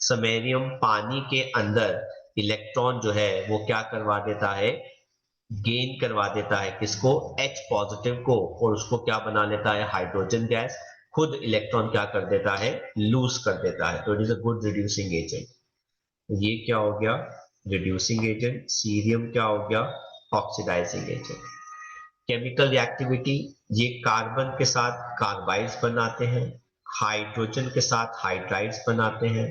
समेरियम पानी के अंदर इलेक्ट्रॉन जो है वो क्या करवा देता है, गेन करवा देता है, किसको, H पॉजिटिव को, और उसको क्या बना लेता है, हाइड्रोजन गैस। खुद इलेक्ट्रॉन क्या कर देता है, लूज कर देता है, तो it is a good reducing agent. ये क्या हो गया, रिड्यूसिंग एजेंट। सीरियम क्या हो गया, ऑक्सीडाइजिंग एजेंट। केमिकल रिएक्टिविटी, ये कार्बन के साथ कार्बाइड्स बनाते हैं, हाइड्रोजन के साथ हाइड्राइड्स बनाते हैं,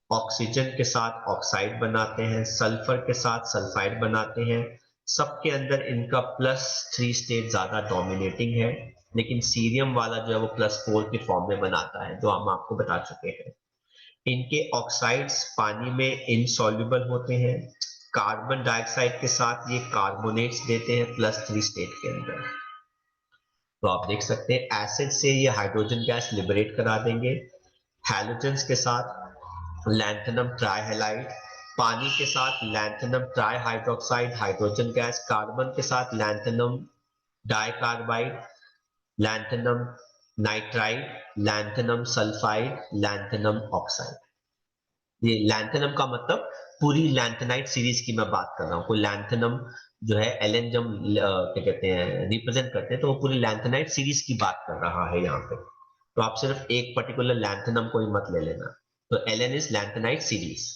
ऑक्सीजन के साथ ऑक्साइड बनाते हैं, सल्फर के साथ सल्फाइड बनाते हैं। सबके अंदर इनका +3 स्टेट ज्यादा डोमिनेटिंग है, लेकिन सीरियम वाला जो है वो +4 की फॉर्म में बनाता है, जो हम आपको बता चुके हैं। इनके ऑक्साइड्स पानी में इनसॉल्युबल होते हैं। कार्बन डाइऑक्साइड के साथ ये कार्बोनेट्स देते हैं +3 स्टेट के अंदर। तो आप देख सकते हैं एसिड से ये हाइड्रोजन गैस लिबरेट करा देंगे। हैलोजेंस के साथ लैंथेनम ट्राइहैलाइड, पानी के साथ lanthanum trihydroxide hydrogen gas, carbon के साथ lanthanum dicarbide, lanthanum nitride, lanthanum sulphide, lanthanum oxide. ये लैंथेनम का मतलब पूरी लैंथेनाइट सीरीज की मैं बात कर रहा हूँ। कोई लैंथेनम जो है एलन जब क्या कहते हैं रिप्रेजेंट करते हैं, तो वो पूरी लैंथेनाइट सीरीज की बात कर रहा है यहाँ पे। तो आप सिर्फ एक पर्टिकुलर लैंथेनम को ही मत ले लेना। तो एलन इज लैंथेनाइट सीरीज।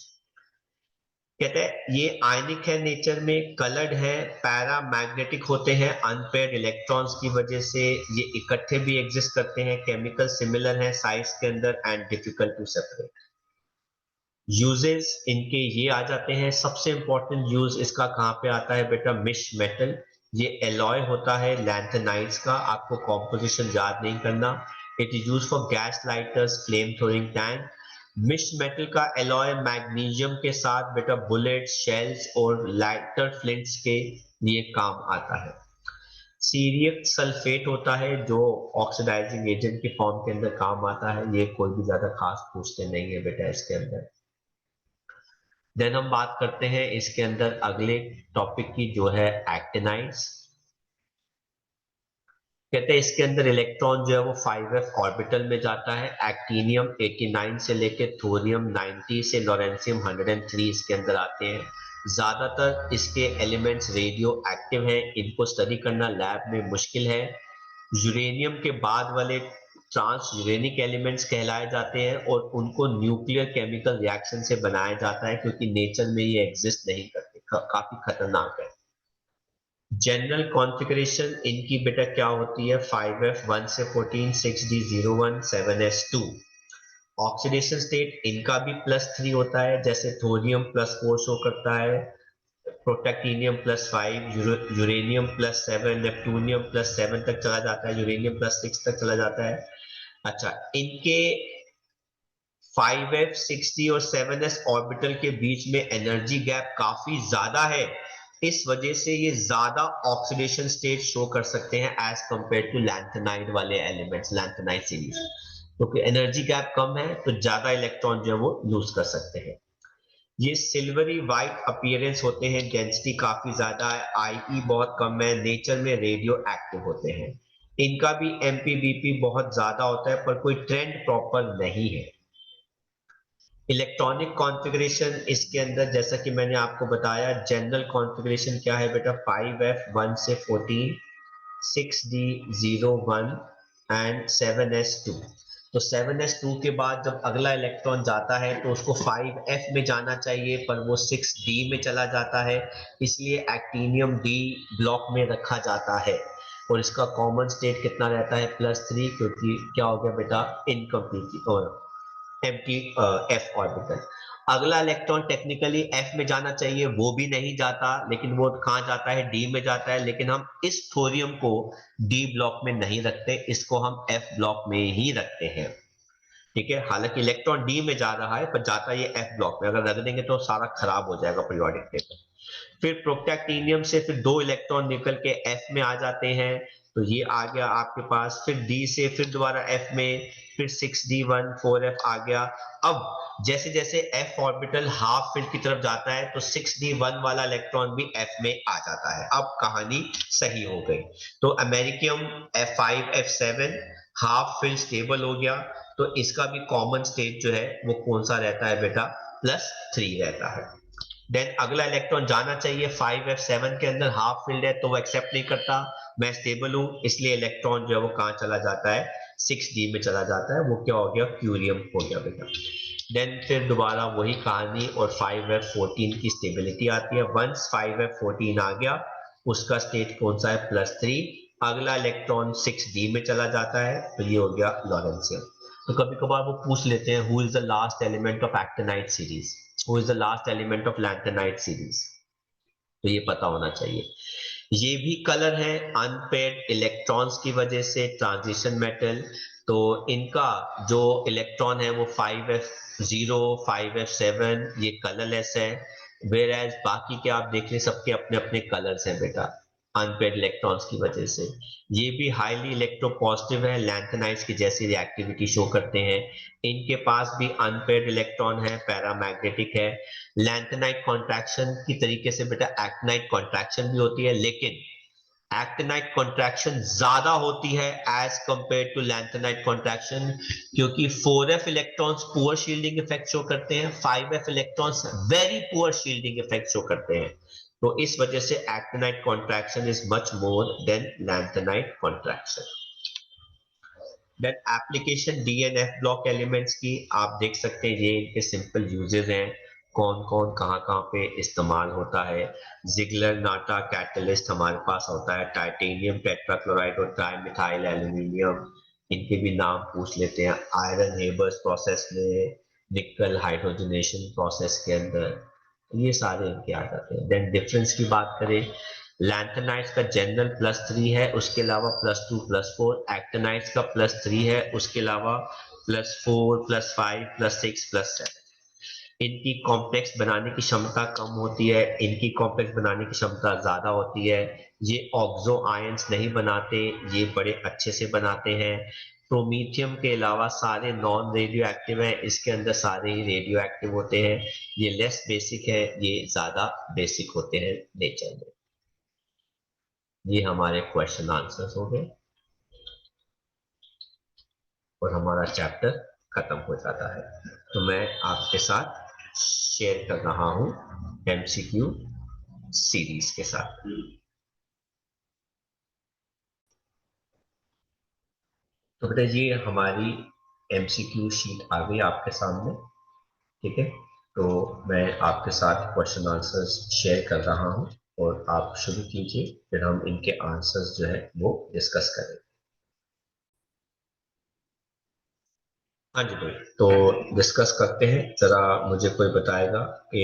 कहते हैं ये आयनिक है, नेचर में कलर्ड है, पैरामैग्नेटिक होते हैं अनपेयर्ड इलेक्ट्रॉन्स की वजह से, ये इकट्ठे भी एग्जिस्ट करते हैं, केमिकल सिमिलर है साइज के अंदर and difficult to separate. Uses इनके ये आ जाते हैं। सबसे इंपॉर्टेंट यूज इसका कहाँ पे आता है बेटा, मिश मेटल। ये एलॉय होता है लैंथेनाइड्स का, आपको कॉम्पोजिशन याद नहीं करना। It is use for gas lighters, flame throwing tank. Misch metal का एलॉय मैग्नीशियम के साथ बेटा बुलेट, शेल्स और लाइटर फ्लिंट्स के लिए काम आता है। सीरियक सल्फेट होता है जो ऑक्सीडाइजिंग एजेंट के फॉर्म के अंदर काम आता है। ये कोई भी ज्यादा खास पूछते नहीं है बेटा इसके अंदर। देन हम बात करते हैं इसके अंदर अगले टॉपिक की, जो है एक्टिनाइड्स। कहते हैं इसके अंदर इलेक्ट्रॉन जो है वो 5s ऑर्बिटल में जाता है। एक्टिनियम 89 से लेके थोरियम 90 से लॉरेंशियम 103 इसके अंदर आते हैं। ज्यादातर इसके एलिमेंट्स रेडियो एक्टिव हैं, इनको स्टडी करना लैब में मुश्किल है। यूरेनियम के बाद वाले ट्रांस यूरेनिक एलिमेंट्स कहलाए जाते हैं और उनको न्यूक्लियर केमिकल रिएक्शन से बनाया जाता है, क्योंकि नेचर में ये एग्जिस्ट नहीं करते, काफी खतरनाक है। जनरल कॉन्फ़िगरेशन इनकी बेटा क्या होती है, 5f 1 से 14, 6d01, 7s2। ऑक्सीडेशन स्टेट इनका भी +3 होता है, जैसे थोरियम +4 शो करता है, प्रोटैक्टिनियम +5, यूरेनियम +7, नेपटूनियम +7 तक चला जाता है, यूरेनियम +6 तक चला जाता है। अच्छा, इनके 5f 60 और 7s ऑर्बिटल के बीच में एनर्जी गैप काफी ज्यादा है, इस वजह से ये ज्यादा ऑक्सीडेशन स्टेट शो कर सकते हैं एज कंपेयर टू लैंथेनाइड वाले एलिमेंट्स, लैंथेनाइड सीरीज। क्योंकि एनर्जी गैप कम है तो ज्यादा इलेक्ट्रॉन जो है वो लूज कर सकते हैं। ये सिल्वरी व्हाइट अपीयरेंस होते हैं, डेंसिटी काफी ज्यादा है, आईई बहुत कम है, नेचर में रेडियो एक्टिव होते हैं। इनका भी एमपीबीपी बहुत ज्यादा होता है, पर कोई ट्रेंड प्रॉपर नहीं है। इलेक्ट्रॉनिक कॉन्फ़िगरेशन इसके अंदर जैसा कि मैंने आपको बताया, जनरल कॉन्फ़िगरेशन क्या है बेटा, 5f 1 से 14, 6d01 एंड 7s2। तो 7s2 के बाद जब अगला इलेक्ट्रॉन जाता है तो उसको 5f में जाना चाहिए, पर वो 6d में चला जाता है, इसलिए एक्टिनियम d ब्लॉक में रखा जाता है। और इसका कॉमन स्टेट कितना रहता है, +3, क्योंकि क्या हो गया बेटा, इनकम्प्लीट एम्प्टी f ऑर्बिटल। अगला इलेक्ट्रॉन टेक्निकली f में जाना चाहिए, वो भी नहीं जाता, लेकिन वो कहाँ जाता है, d में जाता है। लेकिन हम इस थोरियम को d ब्लॉक में नहीं रखते, इसको हम f ब्लॉक में ही रखते हैं। ठीक है, हालांकि इलेक्ट्रॉन d में जा रहा है पर जाता ये f ब्लॉक में, अगर रख देंगे तो सारा खराब हो जाएगा पीरियोडिक टेबल। फिर प्रोटैक्टिनियम से फिर 2 इलेक्ट्रॉन निकल के f में आ जाते हैं, तो ये आ गया आपके पास। फिर d से फिर दोबारा f में, फिर 6d1 4f आ गया। अब जैसे जैसे f ऑर्बिटल हाफ फिल की तरफ जाता है तो 6d1 वाला इलेक्ट्रॉन भी f में आ जाता है। अब कहानी सही हो गई। तो americium f5 f7 half fill stable हो गया, तो इसका भी कॉमन स्टेट जो है वो कौन सा रहता है बेटा, +3 रहता है। देन अगला इलेक्ट्रॉन जाना चाहिए 5f7 के अंदर, हाफ फिल्ड है तो वो एक्सेप्ट नहीं करता, मैं स्टेबल हूं, इसलिए इलेक्ट्रॉन जो है वो कहां चला जाता है, 6d में चला जाता है। वो क्या हो गया, क्यूरियम हो गया बेटा। देन फिर दोबारा वही कहानी और 5f14 की स्टेबिलिटी आती है। वंस 5f14 आ गया उसका स्टेट कौन सा है, +3। अगला इलेक्ट्रॉन 6d में चला जाता है, तो ये हो गया लॉरेंशियम। तो कभी कभार वो पूछ लेते हैं who is the last element of actinide series, who is the last element of lanthanide series, तो ये पता होना चाहिए। ये भी कलर है अनपेयर्ड इलेक्ट्रॉन्स की वजह से, ट्रांजिशन मेटल। तो इनका जो इलेक्ट्रॉन है वो 5f0 5f7 ये कलरलेस है, वेयर एज बाकी के आप देख लें सबके अपने अपने कलर्स हैं बेटा, अनपेयर्ड इलेक्ट्रॉन्स की वजह से। ये भी हाईली इलेक्ट्रोपॉजिटिव है, लैंथेनाइट्स की जैसी रिएक्टिविटी शो करते हैं। इनके पास भी अनपेयर्ड इलेक्ट्रॉन है, पैरामैग्नेटिक है। लैंथेनाइट कॉन्ट्रैक्शन की तरीके से बेटा एक्टिनाइट कॉन्ट्रैक्शन भी होती है, लेकिन एक्टिनाइट कॉन्ट्रैक्शन ज्यादा होती है as compare to lanthanide contraction, क्योंकि 4f electrons poor shielding effect show करते हैं, 5f electrons very poor shielding effect show करते हैं। तो इस वजह से actinide contraction is much more than lanthanide contraction. Then application D and F block elements की आप देख सकते हैं, ये इनके सिंपल यूजेस हैं, कौन कौन कहाँ कहाँ पे इस्तेमाल होता है। जिगलर नाटा कैटलिस्ट हमारे पास होता है, टाइटेनियम टेट्राक्लोराइड और ट्राइमिथाइल एल्यूमिनियम, इनके भी नाम पूछ लेते हैं। आयरन हेबर्स प्रोसेस में, निकल हाइड्रोजनेशन प्रोसेस के अंदर, ये सारे इनके आ जाते हैं। देन डिफरेंस की बात करें, लैंथेनाइट्स का जनरल +3 है, उसके अलावा +2 +4, एक्टिनाइट्स का +3 है, उसके अलावा +4 +5 +6 +7। इनकी कॉम्प्लेक्स बनाने की क्षमता कम होती है, इनकी कॉम्प्लेक्स बनाने की क्षमता ज्यादा होती है। ये ऑक्सो आयंस नहीं बनाते, ये बड़े अच्छे से बनाते हैं। प्रोमीथियम के अलावा सारे नॉन रेडियो एक्टिव हैं, इसके अंदर सारे ही रेडियो एक्टिव होते हैं। ये लेस बेसिक है, ये ज्यादा बेसिक होते हैं नेचर में। ये हमारे क्वेश्चन आंसर्स हो गए और हमारा चैप्टर खत्म हो जाता है। तो मैं आपके साथ शेयर कर रहा हूं एमसीक्यू सीरीज के साथ। तो बेटा ये हमारी एमसीक्यू शीट आ गई आपके सामने, ठीक है। तो मैं आपके साथ क्वेश्चन आंसर्स शेयर कर रहा हूं और आप शुरू कीजिए, फिर हम इनके आंसर्स जो है वो डिस्कस करें। हाँ जी भाई, तो डिस्कस करते हैं। जरा मुझे कोई बताएगा कि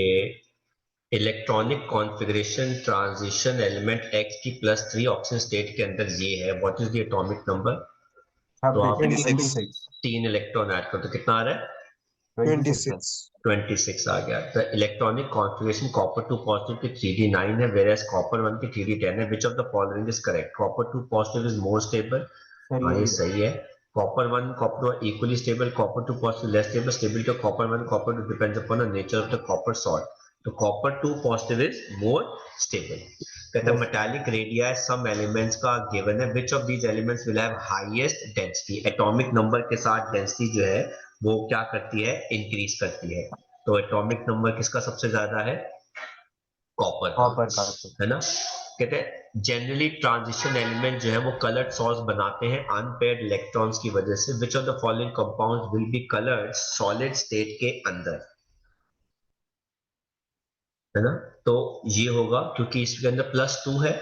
electronic configuration transition element x की +3 ऑक्सीजन स्टेट के अंदर ये है, what is the atomic number. तो आप 26 तीन इलेक्ट्रॉन ऐड कर, तो कितना आ रहा है, 26 26 आ गया। तो इलेक्ट्रॉनिक कॉन्फ़िगरेशन कॉपर 2 पॉजिटिव की 3d9 है, वेयर एज कॉपर 1 की 3d10 है। Which of the following is correct, copper 2 positive is more stable, हाँ ये सही है। Copper 1 copper equally stable, copper 2 positive less stable, stability of copper 1 copper 2 depends upon the nature of the copper salt. तो copper 2 positive is more stable. कहता है metallic radii some elements का given है, which of these elements will have highest density, atomic number के साथ density जो है वो क्या करती है, इंक्रीज करती है। तो एटॉमिक नंबर किसका सबसे ज्यादा है, कॉपर का, है ना। कहते हैं जनरली ट्रांजिशन एलिमेंट जो है वो कलर्ड सॉल्ट्स बनाते हैं अनपेयर्ड इलेक्ट्रॉन्स की वजह से। विच of the following compounds will be coloured solid state के अंदर, है ना। तो ये होगा क्योंकि इसके अंदर +2 है,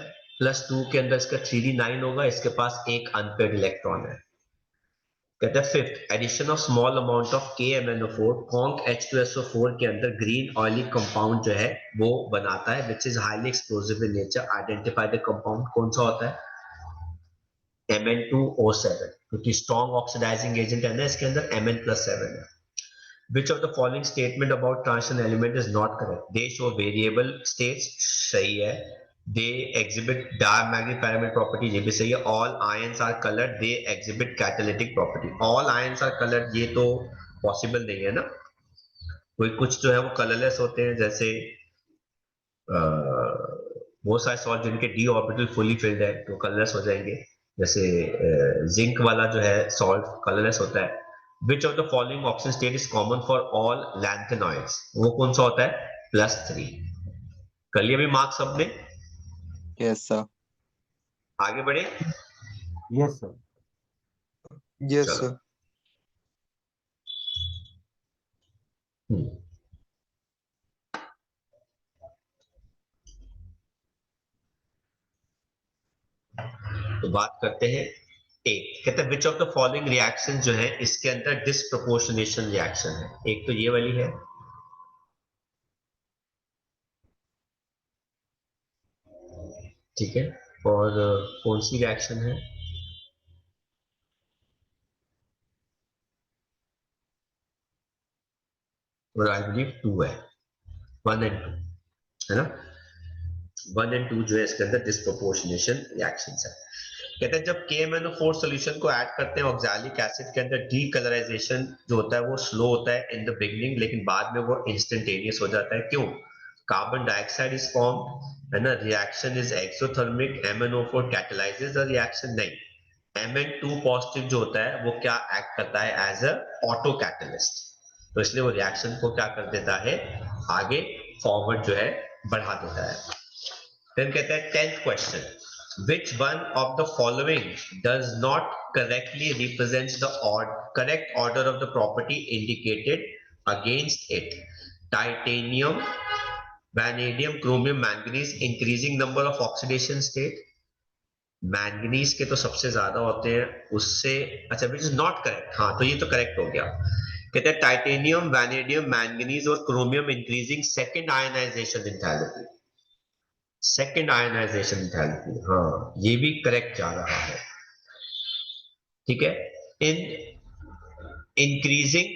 +2 के अंदर इसका 3d9 होगा, इसके पास एक अनपेयर्ड इलेक्ट्रॉन है। कहते हैं fifth, addition of small amount of KMnO4 conc H2SO4 के अंदर ग्रीन ऑयली कंपाउंड जो है वो बनाता है, which is highly explosive in nature. Identify the compound, कौन सा होता है, Mn2O7, क्योंकि स्ट्रॉन्ग ऑक्सीडाइजिंग एजेंट है ना इसके अंदर, Mn+7 है। Which of the following statement about transition element is not correct? They show variable states, सही है। They exhibit diamagnetic pyramid property, ये भी सही है। All ions are colored, they exhibit catalytic property। All ions are colored, ये तो possible नहीं है ना। कोई कुछ जो है वो कलरलेस होते हैं, जैसे वो सारे सॉल्ट जिनके डी ऑर्बिटल फुली फिल्ड है तो कलरलेस हो जाएंगे, जैसे जिंक वाला जो है सॉल्ट कलरलेस होता है। Which of the following oxygen state is common for all lanthanoids, वो कौन सा होता है, +3। कर लिए भी मार्क्स सबने, यस सर आगे बढ़े। यस सर यस चलो, सर। हम्म, तो बात करते हैं एक, कहते हैं which of the following reaction जो है इसके अंदर डिस्प्रपोर्शनेशन रिएक्शन है। एक तो ये वाली है, ठीक है, और कौन सी रिएक्शन है, और आई बिलीव 2 है, 1 एंड 2 है ना। 1 एंड 2 जो है इसके अंदर डिस्प्रोपोर्शनेशन रिएक्शंस है। कहते हैं जब KMnO4 सॉल्यूशन को ऐड करते हैं ऑक्सैलिक एसिड के अंदर, डीकलराइजेशन जो होता है वो स्लो होता है इन द बिगनिंग, लेकिन बाद में वो इंस्टेंटेनियस हो जाता है। क्यों? कार्बन डाइऑक्साइड इज फॉर्म्ड है ना, reaction is exothermic, MnO4 कैटलाइजेस the reaction. नहीं, Mn2 पॉजिटिव जो होता है वो क्या एक्ट करता है एज अ ऑटो कैटलिस्ट, तो इसलिए वो रिएक्शन को क्या कर देता है, आगे फॉरवर्ड जो है बढ़ा देता है। फिर कहते हैं 10th question, which one of the following does not correctly represents the correct order of the property indicated against it? Titanium, vanadium, chromium, manganese, increasing number of oxidation state। Manganese के तो सबसे ज्यादा होते हैं, उससे अच्छा विच इज नॉट करेक्ट, हाँ तो ये तो करेक्ट हो गया। कहते हैं टाइटेनियम, वैनेडियम, मैंगनीज और chromium increasing second ionization enthalpy, second ionization enthalpy, हाँ ये भी करेक्ट जा रहा है, ठीक है। In increasing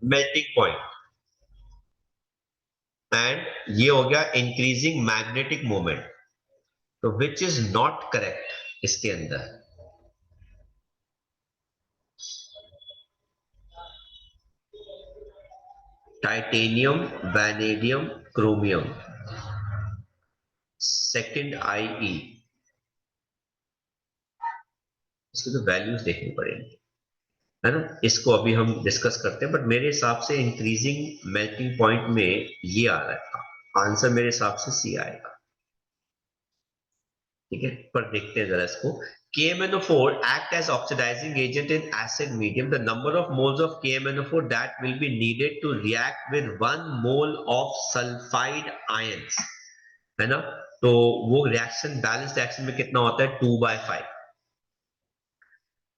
melting point, and ये हो गया इंक्रीजिंग मैग्नेटिक मोमेंट, तो विच इज नॉट करेक्ट इसके अंदर, titanium, vanadium, chromium, second IE, इसकी तो वैल्यूज देखनी पड़ेगी है ना, इसको अभी हम डिस्कस करते हैं। बट मेरे हिसाब से इंक्रीजिंग मेल्टिंग पॉइंट में ये आ रहा है आंसर, मेरे हिसाब से सी आएगा, ठीक है। पर देखते हैं जरा इसको। KMnO4 act as oxidizing agent in acid medium. The number of moles of KMnO4 that will be needed to react with 1 mole of sulfide ions, है ना, तो वो रिएक्शन बैलेंस रिएक्शन में कितना होता है, 2/5।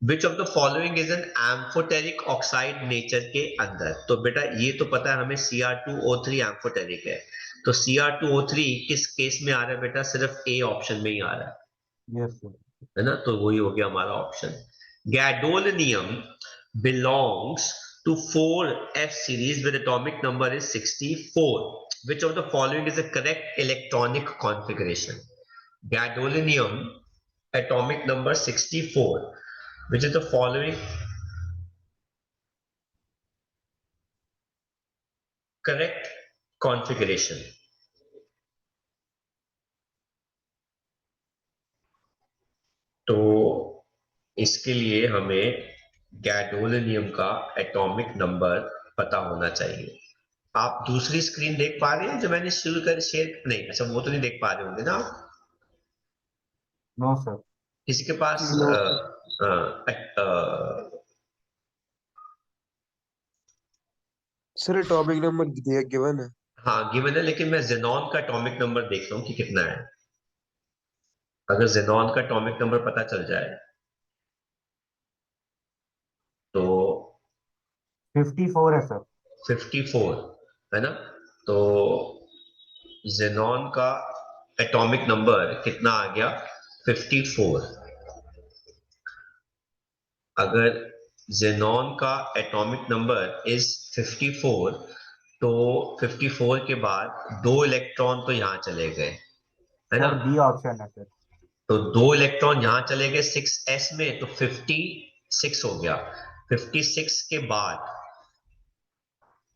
Which of the following is an amphoteric oxide nature के अंदर, तो बेटा ये तो पता है हमें Cr2O3 एम्फोटेरिक है, तो Cr2O3 किस केस में आ रहा है बेटा, सिर्फ ए ऑप्शन में ही आ रहा है, Yes, sir. है ना, तो वही हो गया हमारा option. Gadolinium belongs to 4f series with atomic number is 64. Which of the following is the correct electronic configuration? Gadolinium atomic number 64, which is the following correct configuration? तो इसके लिए हमें गैडोलिनियम का एटॉमिक नंबर पता होना चाहिए। आप दूसरी स्क्रीन देख पा रहे हैं जो मैंने शुरू कर शेयर, नहीं अच्छा वो तो नहीं देख पा रहे होंगे ना आप, No, sir. किसी के पास नो सर टॉपिक नंबर दिया गिवन है। हाँ गिवन है, लेकिन मैं जेनॉन का एटॉमिक नंबर देख रहा हूँ कि कितना है। अगर जेनॉन का एटॉमिक नंबर पता चल जाए तो 54 है सर। 54 है ना, तो जेनॉन का एटॉमिक नंबर कितना आ गया, 54। अगर जेनॉन का एटॉमिक नंबर इज 54, तो 54 के बाद 2 इलेक्ट्रॉन तो यहां चले गए, है ना, सर बी ऑप्शन है सर। तो 2 इलेक्ट्रॉन यहां चले गए 6s में, तो 56 हो गया। 56 के बाद,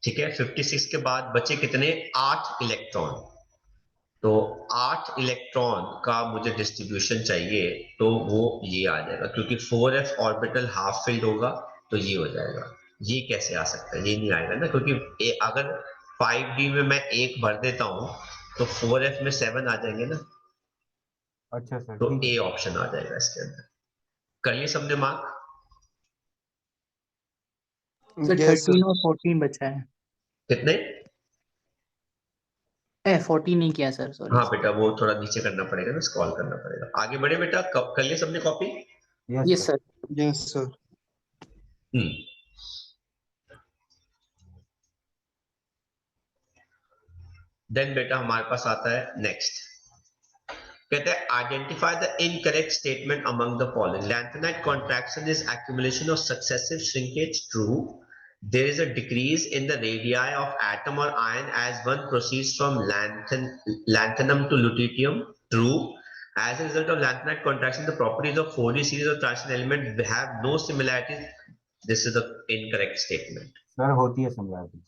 ठीक है, 56 के बाद बचे कितने, 8 इलेक्ट्रॉन, तो 8 इलेक्ट्रॉन का मुझे डिस्ट्रीब्यूशन चाहिए, तो वो ये आ जाएगा, क्योंकि 4f ऑर्बिटल हाफ फिल्ड होगा, तो ये हो जाएगा। ये कैसे आ सकता है, ये नहीं आएगा ना, क्योंकि अगर 5d में मैं 1 भर देता हूं तो 4f में 7 आ जाएंगे ना, अच्छा सर तो ठीक है ए सर। ऑप्शन आ जाएगा इसके अंदर। कर लिए सबने मार्क? सर यस 13 और 14 बचा है। कितने? 40 नहीं किया सर, सॉरी। हाँ बेटा, वो थोड़ा नीचे करना पड़ेगा ना, स्क्रॉल करना पड़ेगा। आगे बढ़े बेटा, कर लिया सबने copy? Yes yes sir. Sir. Yes sir. Then बेटा हमारे पास आता है नेक्स्ट, कहते हैं identify the incorrect statement among the following. Lanthanide contraction is accumulation of successive shrinkage, true. There is a decrease in the radii of atom or ion as one proceeds from lanthanum to lutetium, true. As a result of lanthanide contraction, the properties of 4D series of transition element have no similarities. This is the incorrect statement. Sir होती है similarity.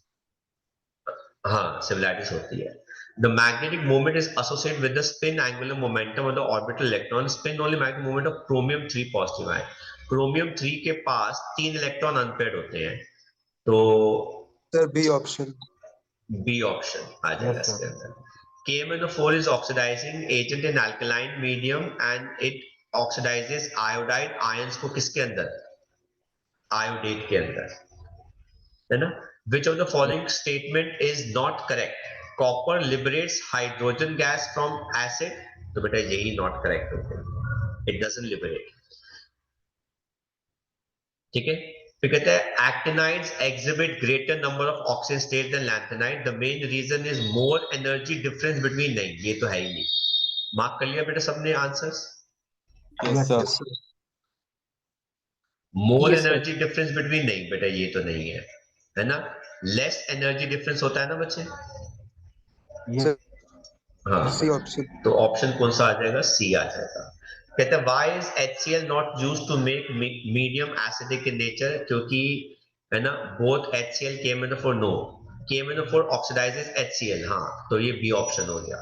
हाँ, similarities होती है। The magnetic moment is associated with the spin angular momentum of the orbital electron. Spin only magnetic moment of chromium 3 positive ion. Chromium 3 के पास 3 electron unpaired होते हैं, तो sir B option. B option आ जाएगा इसके अंदर। KMnO4 is oxidizing agent in alkaline medium and it oxidizes iodide ions को किसके अंदर? आयोडेट के अंदर, है ना? Which of the following statement is not correct? Copper liberates hydrogen gas from acid, तो बेटा यही not correct हो गया, it doesn't liberate। ठीक है, फिर कहते हैं actinides exhibit greater number of oxidation states than lanthanide, the main reason is more energy difference between, नहीं ये तो है ही नहीं। मार्क कर लिया बेटा सबने answers? Yes yes sir. Sir. More Yes, sir. Energy difference between, नहीं बेटा ये तो नहीं है, है ना? लेस एनर्जी डिफरेंस होता है ना बच्चे? यस हाँ, सी ऑप्शन। तो ऑप्शन कौन सा आ जाएगा? सी आ जाएगा। कहते हैं why is HCl not used to make medium acidic in nature, क्योंकि है ना both HCl KMnO4 no, KMnO4 oxidizes HCl, हाँ तो ये बी ऑप्शन हो गया।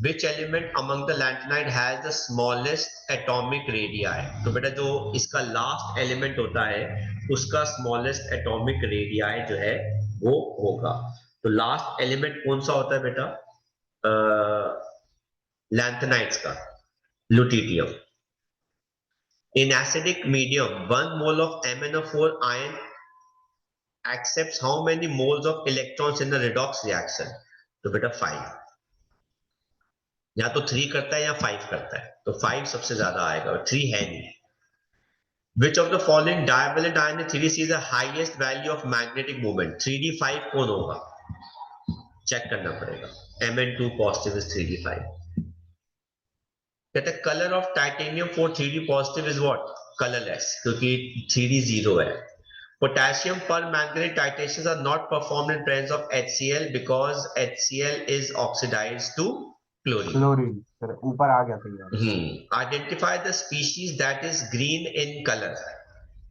Which element among the lanthanide has the smallest atomic radii? तो बेटा जो इसका लास्ट एलिमेंट होता है उसका स्मॉलेस्ट एटॉमिक रेडियाई जो है वो होगा। तो लास्ट एलिमेंट कौन सा होता है बेटा लैंथेनाइड्स का? लुटिटियम। In acidic medium 1 mole of MnO4 ion accepts how many moles of electrons in the redox reaction? तो बेटा 5, या तो 3 करता है या 5 करता है, तो 5 सबसे ज्यादा आएगा, 3 है नहीं। Which of the following divalent ion in 3D sees the highest value of magnetic moment? 3D5 कौन होगा? चेक करना पड़ेगा। Mn2 positive is 3D5। कहते हैं colour of titanium for 3D positive is what? Colourless, क्योंकि 3D 0 है। Potassium permanganate titration are not performed in presence of HCl because HCl is oxidized to chlorine. Chlorine sir ऊपर आ गया था यार। Identify the species that is green in color.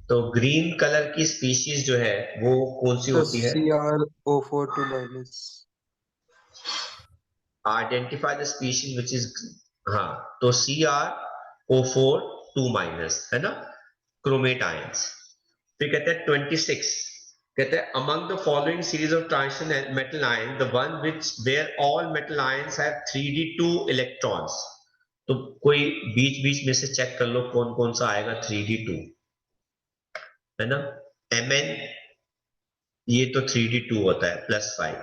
तो green colour की species जो है वो कौन सी होती है? CrO4 2-। Identify the species which is, हाँ तो CrO4 2- है ना, क्रोमेट आयंस। फिर कहते हैं 26, कहते हैं among the following series of transition metal ion the one which where all metal ions have 3D2 electrons, तो कोई बीच बीच में से चेक कर लो कौन कौन सा आएगा 3D2, है ना? Mn ये तो 3D2 होता है +5,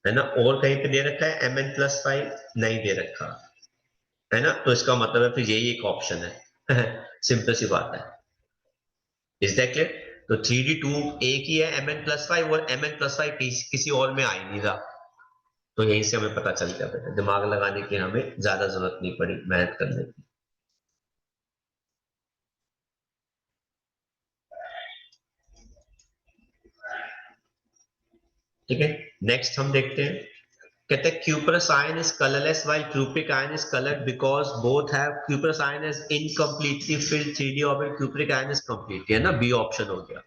है ना? और कहीं पे दे रखा है Mn+5? नहीं दे रखा, है ना? तो इसका मतलब है फिर यही एक ऑप्शन है। सिंपल सी बात है। Is that clear? तो 3D2 एक ही है Mn+5, और Mn+5 किसी और में आ ही नहीं रहा, तो यहीं से हमें पता चल गया बेटा, दिमाग लगाने की हमें ज्यादा जरूरत नहीं पड़ी, मेहनत करने की। ठीक है, नेक्स्ट हम देखते हैं। कहते हैं cuprous ion is colorless while cupric ion is colored because both have, cuprous ion is incompletely filled 3D orbit, cupric ion is complete, है ना? बी ऑप्शन हो गया।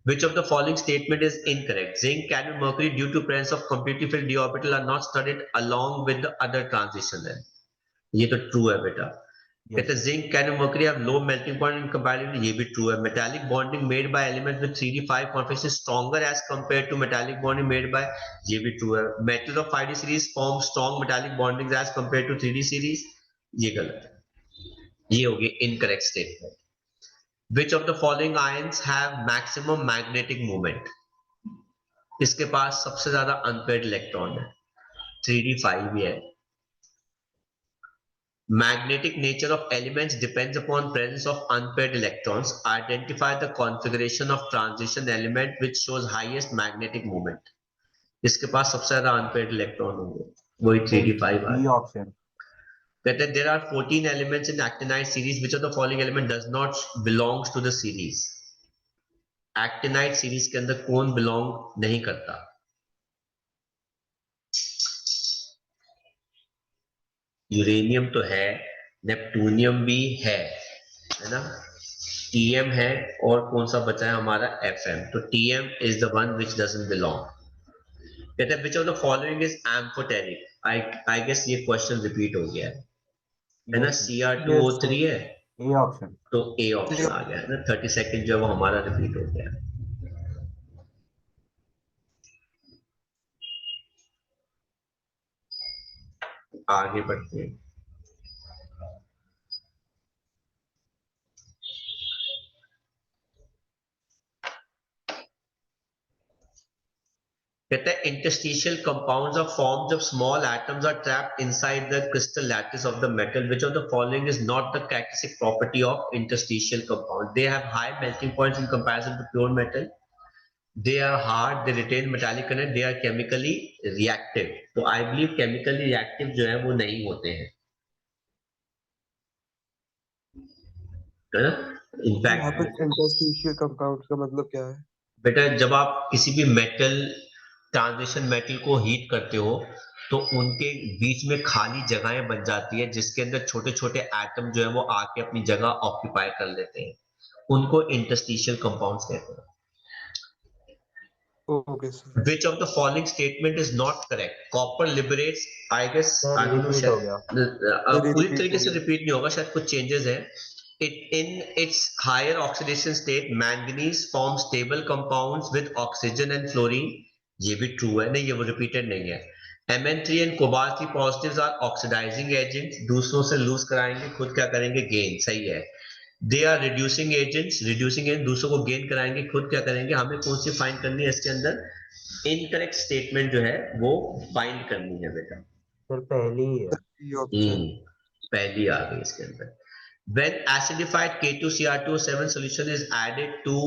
Which of the following statement is incorrect? Zinc, cadmium, mercury due to presence of completely filled d orbital are not studied along with the other transition है, ये तो true है बेटा। कहते हैं zinc cadmium mercury have low melting point in comparatively, ये भी true है। metallic bonding made by elements with 3D5 configuration stronger as compared to metallic bonding made by, ये भी ट्रू है। metals of 5D series form strong metallic bondings as compared to 3D series, ये गलत है, ये होगी incorrect statement। Which of the following ions have maximum magnetic moment? इसके पास सबसे ज्यादा अनपेयर्ड इलेक्ट्रॉन है, 3d5 भी है। Magnetic nature of elements depends upon presence of unpaired electrons. Identify the configuration of transition element which shows highest magnetic moment. इसके पास सबसे ज्यादा unpaired electron होंगे, वही 3d5 बी है। ऑप्शन। कहते हैं there are 14 elements in actinide series, which of the following element does not belongs to the series? Actinide series के अंदर कौन बिलोंग नहीं करता? यूरेनियम तो है, नेप्टूनियम भी है ना, टीएम है, और कौन सा बचा है हमारा एफएम। तो TM is the one which doesn't belong. कहते हैं which of the following is amphoteric. I guess ये क्वेश्चन रिपीट हो गया है ना। Cr2O3 है, ए ऑप्शन। तो ए ऑप्शन आ गया है ना। 30 सेकंड जो है वो हमारा रिपीट हो गया। आगे बढ़ते हैं। कहते हैं interstitial compounds are forms of small atoms are trapped inside the crystal lattice of the metal. Which of the following is not the characteristic property of interstitial compound? They have high melting points in comparison to pure metal. They are hard, they retain metallic content, they are chemically reactive. तो I believe chemically reactive जो है वो नहीं होते हैं, है ना। यहाँ पर इनफैक्ट इंटरस्टिशियल कंपाउंड का मतलब क्या है? बेटा जब आप किसी भी मेटल, ट्रांजिशन मेटल को हीट करते हो तो उनके बीच में खाली जगहें बन जाती है जिसके अंदर छोटे छोटे एटम जो है वो आके अपनी जगह ऑक्यूपाई कर लेते हैं, उनको इंटरस्टिशियल कंपाउंड्स कहते हैं। Okay sir. Which of the following statement is not correct? Copper liberates, I guess, I don't know, repeat हो गया। पूरी रिपीट तरीके हो से गया। रिपीट नहीं होगा, शायद कुछ चेंजेस हैं। In its higher oxidation state, manganese forms stable compounds with oxygen and fluorine. ये भी true है, नहीं ये वो repeated नहीं है। Mn3 and cobalt 3 positives are oxidizing agents, दूसरों से lose कराएंगे, खुद क्या करेंगे, gain, सही है। They are reducing agents, reducing agent दूसरों को गेन कराएंगे, खुद क्या करेंगे। हमें कौन सी फाइंड करनी है इसके अंदर? इनकरेक्ट स्टेटमेंट जो है वो फाइंड करनी है बेटा। सर पहली ही है। ये ऑप्शन। पहली आ गई इसके अंदर। When acidified K2Cr2O7 solution is added to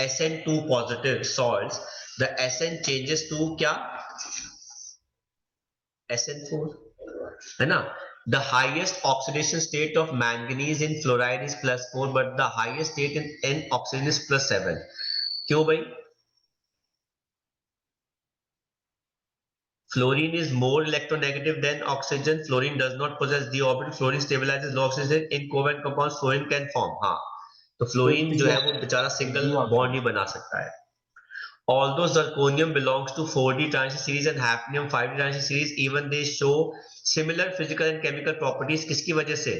SN2 positive salts, the SN changes to क्या? SN4, है ना। The highest oxidation state of manganese in fluoride is +4, but the highest state in N oxygen is +7. क्यों भाई? Fluorine is more electronegative than oxygen. Fluorine does not possess d orbital. Fluorine stabilizes low oxygen. In covalent compounds, fluorine can form. हाँ, तो fluorine जो है वो बेचारा single bond ही बना सकता है। Although zirconium belongs to 4d transition series and hafnium 5d transition series, even they show similar physical and chemical properties. किसकी वजह से?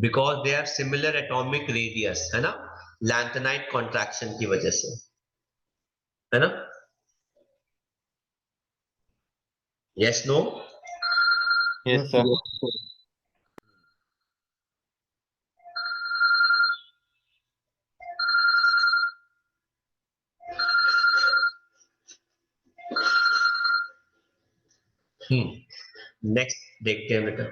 Because they have similar atomic radius, है ना, लैंथेनाइट कॉन्ट्रैक्शन की वजह से, है ना। Yes, no? Yes, sir. Next देखते हैं बेटा।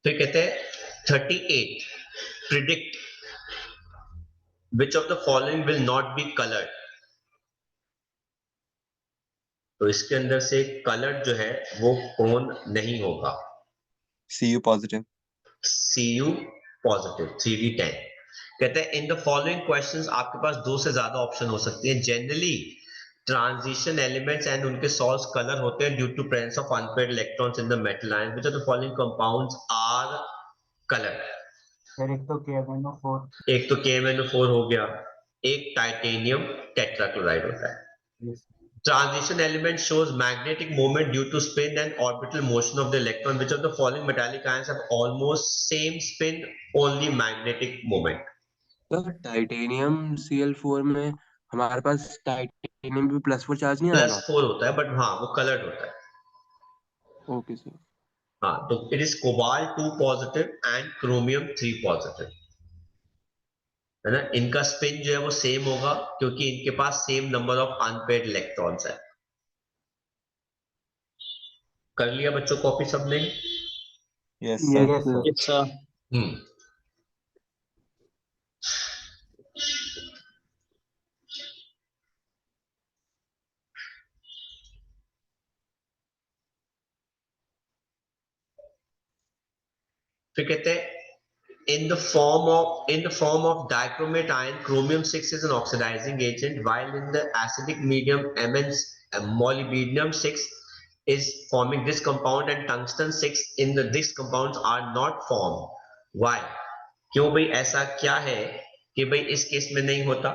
तो कहते हैं 38 predict which of the following will not be coloured. तो इसके अंदर से कलर्ड जो है वो कौन नहीं होगा? Cu positive. Cu positive 3d10। कहते हैं इन द फॉलोइंग क्वेश्चंस आपके पास दो से ज्यादा ऑप्शन हो सकती है। जनरली ट्रांजिशन एलिमेंट्स एंड उनके सॉल्ट्स कलर होते हैं due to presence of unpaired electrons in the metal ion. Which of the following compounds are coloured? Sir एक तो KMnO4, एक तो KMnO4 हो गया, एक टाइटेनियम टेट्राक्लोराइड होता है। Transition element shows magnetic moment due to spin and orbital motion of the electron. Which of the following metallic ions have almost same spin, only magnetic moment? तो titanium Cl4 में हमारे पास titanium भी +4 charge नहीं आएगा? +4 होता है, but हाँ वो कलर्ड होता है। Okay sir. हाँ, तो it is cobalt 2 positive and chromium 3 positive, है ना। इनका स्पिन जो है वो सेम होगा क्योंकि इनके पास same number of unpaired electrons है। कर लिया बच्चों कॉपी सबने? Yes, sir. Yes, sir. Yes, sir. हम्म। फिर कहते हैं in the form of dichromate ion, chromium 6 is an oxidizing agent, while in the acidic medium molybdenum 6 is forming this compound and tungsten 6 in this compounds are not formed. Why? क्यों भाई, ऐसा क्या है कि भाई इस केस में नहीं होता?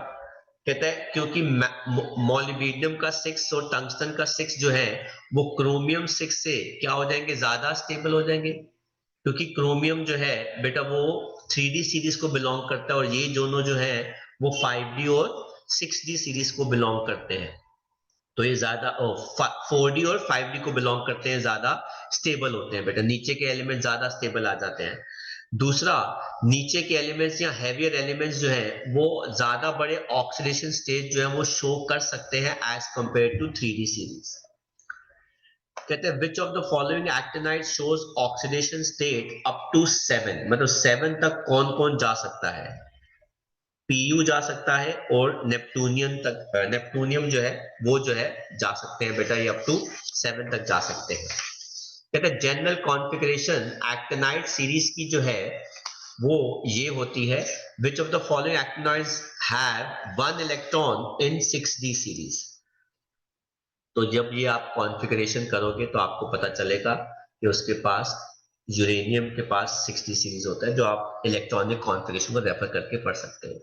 कहता है क्योंकि मोलिब्डेनम का 6 और टंगस्टन का 6 जो है वो क्रोमियम 6 से क्या हो जाएंगे, ज्यादा स्टेबल हो जाएंगे, क्योंकि क्रोमियम जो है बेटा वो 3D सीरीज को बिलोंग करता है और ये दोनों जो है वो 5D और 6D सीरीज को बिलोंग करते हैं। तो ये ज्यादा 4D और 5D को बिलोंग करते हैं, ज्यादा स्टेबल होते हैं बेटा, नीचे के एलिमेंट ज्यादा स्टेबल आ जाते हैं। दूसरा, नीचे के एलिमेंट्स या हैवियर एलिमेंट्स जो है वो ज्यादा बड़े ऑक्सीडेशन स्टेज जो है वो शो कर सकते हैं as compare to 3D series. कहते हैं which of the following actinide shows oxidation state up to 7, मतलब 7 तक कौन कौन जा सकता है? Pu जा सकता है और नेप्टूनियम जो है वो जो है जा सकते हैं बेटा, ये अप टू 7 तक जा सकते हैं। कहते हैं जनरल कॉन्फ़िगरेशन एक्टिनाइड सीरीज की जो है वो ये होती है, which of the following actinides have 1 electron in 6D series. तो जब ये आप कॉन्फ़िगरेशन करोगे तो आपको पता चलेगा कि उसके पास यूरेनियम के पास 6D सीरीज होता है, जो आप इलेक्ट्रॉनिक कॉन्फ़िगरेशन को रेफर करके पढ़ सकते हैं।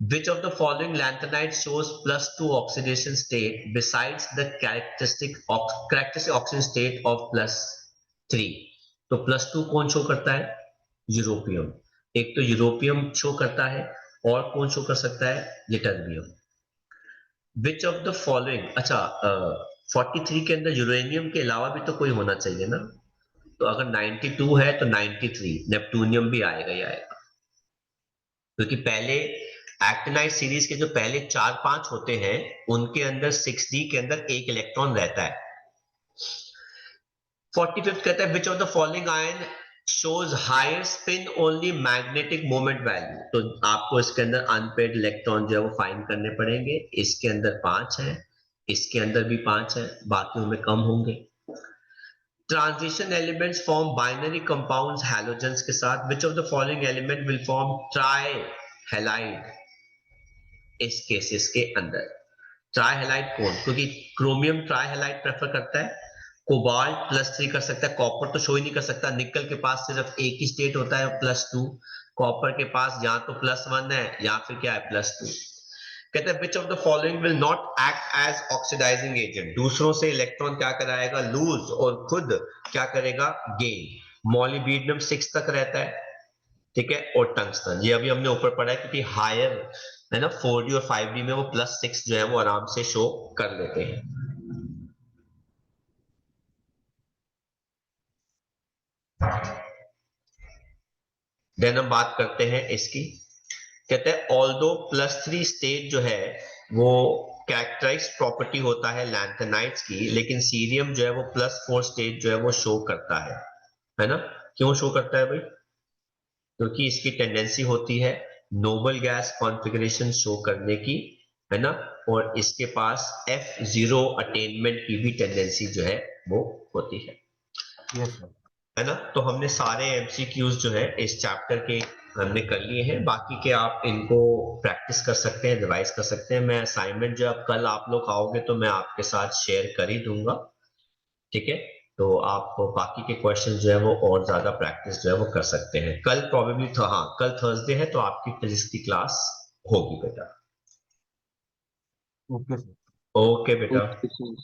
Which of the following lanthanide shows +2 oxidation state besides the characteristic oxidation state of +3? तो +2 कौन शो करता है? यूरोपियम। एक तो यूरोपियम शो करता है और कौन शो कर सकता है? लिटर्बियम। Which of the following, अच्छा 43 के अंदर यूरेनियम के अलावा भी तो कोई होना चाहिए ना, तो अगर 92 है तो 93 नेप्टूनियम भी आएगा ही आएगा, क्योंकि पहले एक्टिनाइड सीरीज के जो पहले 4-5 होते हैं उनके अंदर 6D के अंदर एक इलेक्ट्रॉन रहता है। 45 कहता है which of the following ion shows higher spin only magnetic moment value. तो आपको इसके अंदर अनपेयर्ड इलेक्ट्रॉन जो है वो फाइंड करने पड़ेंगे। इसके अंदर 5 है, इसके अंदर भी 5 है, बाकियों में कम होंगे। Transition elements form binary compounds halogens के साथ। विच of the following element will form try halide इस केसेस के अंदर? ट्राइहैलाइड कौन? क्योंकि क्रोमियम ट्राइहैलाइड प्रेफर करता है, कोबाल्ट +3 कर सकता है, कॉपर तो शो ही नहीं कर सकता, निकल के पास सिर्फ एक ही स्टेट होता है +2, कॉपर के पास या तो +1 है या फिर क्या है +2। कहते हैं which of the following will not act as oxidizing agent. दूसरों से इलेक्ट्रॉन क्या कराएगा? लूज, और खुद क्या करेगा? गेन। मोलिब्डेनम 6 तक रहता है, ठीक है, और टंगस्टन ये अभी हमने ऊपर पढ़ा है क्योंकि हायर है ना 4D और 5D में वो +6 जो है वो आराम से शो कर लेते हैं। देन हम बात करते हैं इसकी। कहते हैं ऑल्दो +3 स्टेट जो है वो कैरेक्टराइज प्रॉपर्टी होता है लैंथेनाइड्स की, लेकिन सीरियम जो है वो +4 स्टेट जो है वो शो करता है ना। क्यों शो करता है भाई? क्योंकि इसकी टेंडेंसी होती है नोबल गैस कॉन्फ़िगरेशन शो करने की, है ना, और इसके पास F0 अटेनमेंट की भी टेंडेंसी जो है वो होती है। Yes, sir. है ना। तो हमने सारे MCQs जो है इस चैप्टर के हमने कर लिए हैं, बाकी के आप इनको प्रैक्टिस कर सकते हैं, रिवाइज कर सकते हैं। मैं असाइनमेंट जो अब कल आप लोग आओगे तो मैं आपके साथ शेयर कर ही दूंगा, ठीक है। तो आप बाकी के क्वेश्चन जो है वो और ज्यादा प्रैक्टिस जो है वो कर सकते हैं। कल प्रॉबेबली हाँ कल थर्सडे है तो आपकी फिजिक्स की क्लास होगी बेटा। Okay, sir. ओके बेटा। Okay sir.